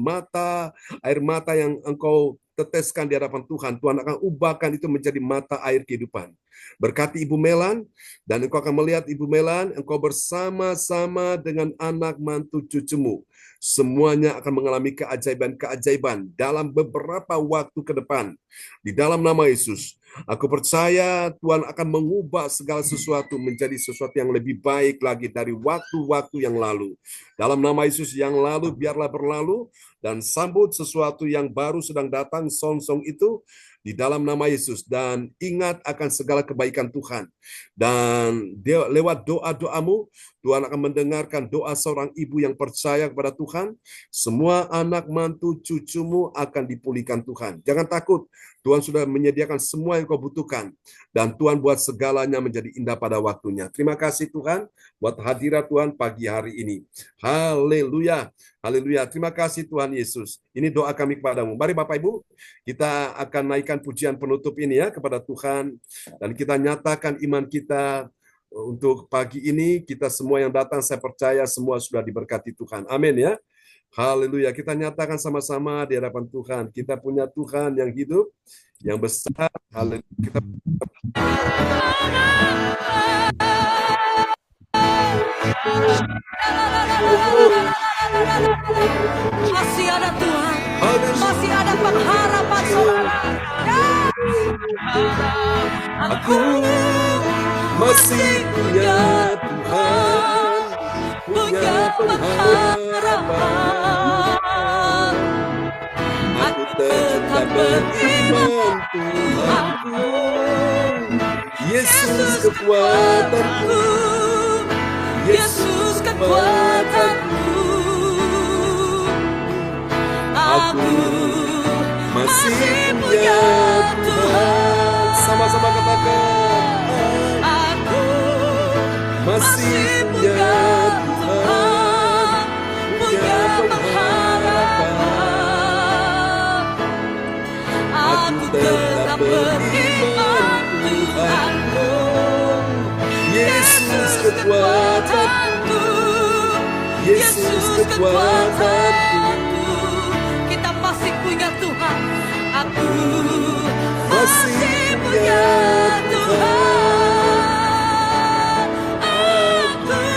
air mata yang engkau teteskan di hadapan Tuhan, Tuhan akan ubahkan itu menjadi mata air kehidupan. Berkati Ibu Melan, dan engkau akan melihat Ibu Melan, engkau bersama-sama dengan anak mantu cucumu. Semuanya akan mengalami keajaiban-keajaiban dalam beberapa waktu ke depan. Di dalam nama Yesus, aku percaya Tuhan akan mengubah segala sesuatu menjadi sesuatu yang lebih baik lagi dari waktu-waktu yang lalu. Dalam nama Yesus, yang lalu biarlah berlalu, dan sambut sesuatu yang baru sedang datang, song-song itu, di dalam nama Yesus. Dan ingat akan segala kebaikan Tuhan. Dan lewat doa-doamu, Tuhan akan mendengarkan doa seorang ibu yang percaya kepada Tuhan. Semua anak mantu cucumu akan dipulihkan Tuhan. Jangan takut, Tuhan sudah menyediakan semua yang kau butuhkan. Dan Tuhan buat segalanya menjadi indah pada waktunya. Terima kasih Tuhan buat hadirat Tuhan pagi hari ini. Haleluya. Haleluya. Terima kasih Tuhan Yesus. Ini doa kami kepadamu. Mari Bapak Ibu, kita akan naikkan pujian penutup ini ya kepada Tuhan. Dan kita nyatakan iman kita untuk pagi ini. Kita semua yang datang, saya percaya semua sudah diberkati Tuhan. Amin ya. Haleluya. Kita nyatakan sama-sama di hadapan Tuhan. Kita punya Tuhan yang hidup, yang besar, Haleluya. Kita masih ada Tuhan, masih ada pengharapan saudara. Aku masih punya Tuhan, punya pengharapan. Aku tetap beriman Tuhanku, Yesus kekuatanku, Yesus kekuatanku. Aku masih punya Tuhan. Sama-sama katakan, aku masih punya Tuhan, punya pengharapan. Aku tetap beriman Tuhanku, Yesus kekuatanku, Yesus kekuatanku. Kita masih punya Tuhan. Aku masih punya Tuhan. Aku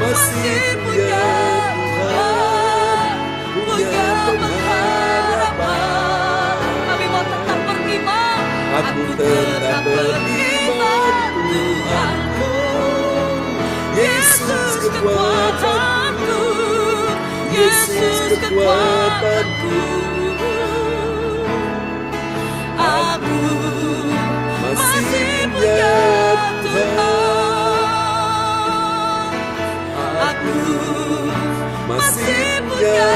masih punya Tuhan, punya pengharapan. Kami mau tetap beriman. Aku tetap beriman Tuhanku, Yesus kekuatanku, Yesus kekuatanku. Aku masih punya Tuhan. Aku masih punya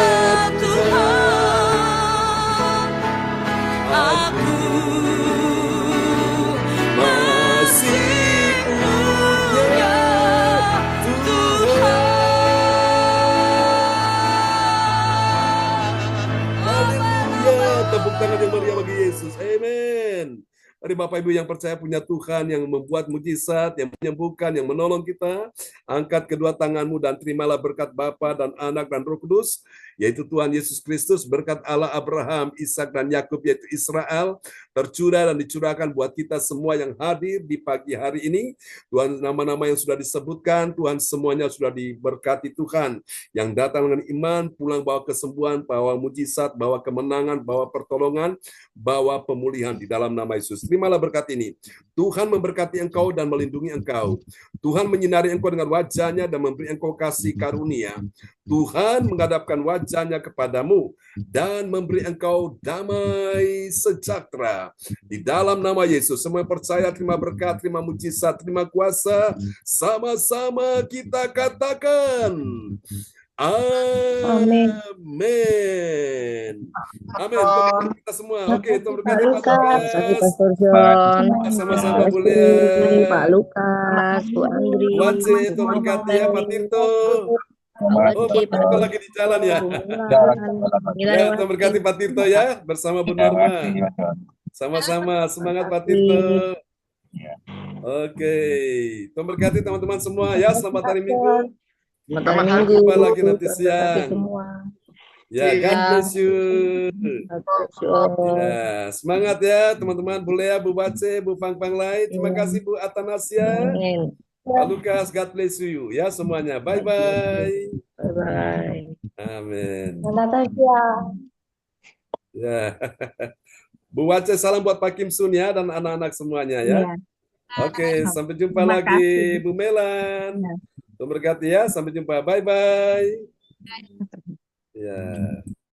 Tuhan. Aku masih punya Tuhan. Haleluya. Tepuk tangan yang meriah bagi Yesus. Amen. Mari Bapak Ibu yang percaya punya Tuhan yang membuat mujizat, yang menyembuhkan, yang menolong kita. Angkat kedua tanganmu dan terimalah berkat Bapa dan Anak dan Roh Kudus, yaitu Tuhan Yesus Kristus, berkat Allah Abraham, Ishak dan Yakub, yaitu Israel, tercurah dan dicurahkan buat kita semua yang hadir di pagi hari ini. Tuhan, nama-nama yang sudah disebutkan, Tuhan semuanya sudah diberkati Tuhan. Yang datang dengan iman, pulang bawa kesembuhan, bawa mujizat, bawa kemenangan, bawa pertolongan, bawa pemulihan di dalam nama Yesus. Terimalah berkat ini. Tuhan memberkati engkau dan melindungi engkau. Tuhan menyinari engkau dengan wajahnya dan memberi engkau kasih karunia. Tuhan menghadapkan wajahnya kepadamu dan memberi engkau damai sejahtera. Di dalam nama Yesus, semua yang percaya terima berkat, terima mujizat, terima kuasa. Sama-sama kita katakan. Amin. Amin. Amin. Kita semua. Oke, itu berkati Pak Pastor John, sama-sama boleh. Pak Lukas, Bu Andri, Bu Aceh, itu berkati ya Pak Tirto. Oh, Pak Tirto lagi di jalan ya. Ya, itu berkati Pak Tirto ya, bersama Bu Norma. Sama-sama, semangat Pak Tirto. Oke, itu berkati teman-teman semua ya, selamat hari Minggu. Selamat Jumpa lagi nanti siang. Ya, God bless you. Ya, semangat ya teman-teman. Boleh ya Bu Bace, Bu Pang-Pang Lai. Terima kasih Bu Atanasia. Pak Lukas, God bless you ya semuanya. Bye-bye. Bye-bye. Amin. Natasha. Ya. Bu Bace, salam buat Pak Kim Sun ya dan anak-anak semuanya ya. Oke, sampai jumpa lagi Bu Melan. Tuhan berkati ya, sampai jumpa. Bye-bye. Ya.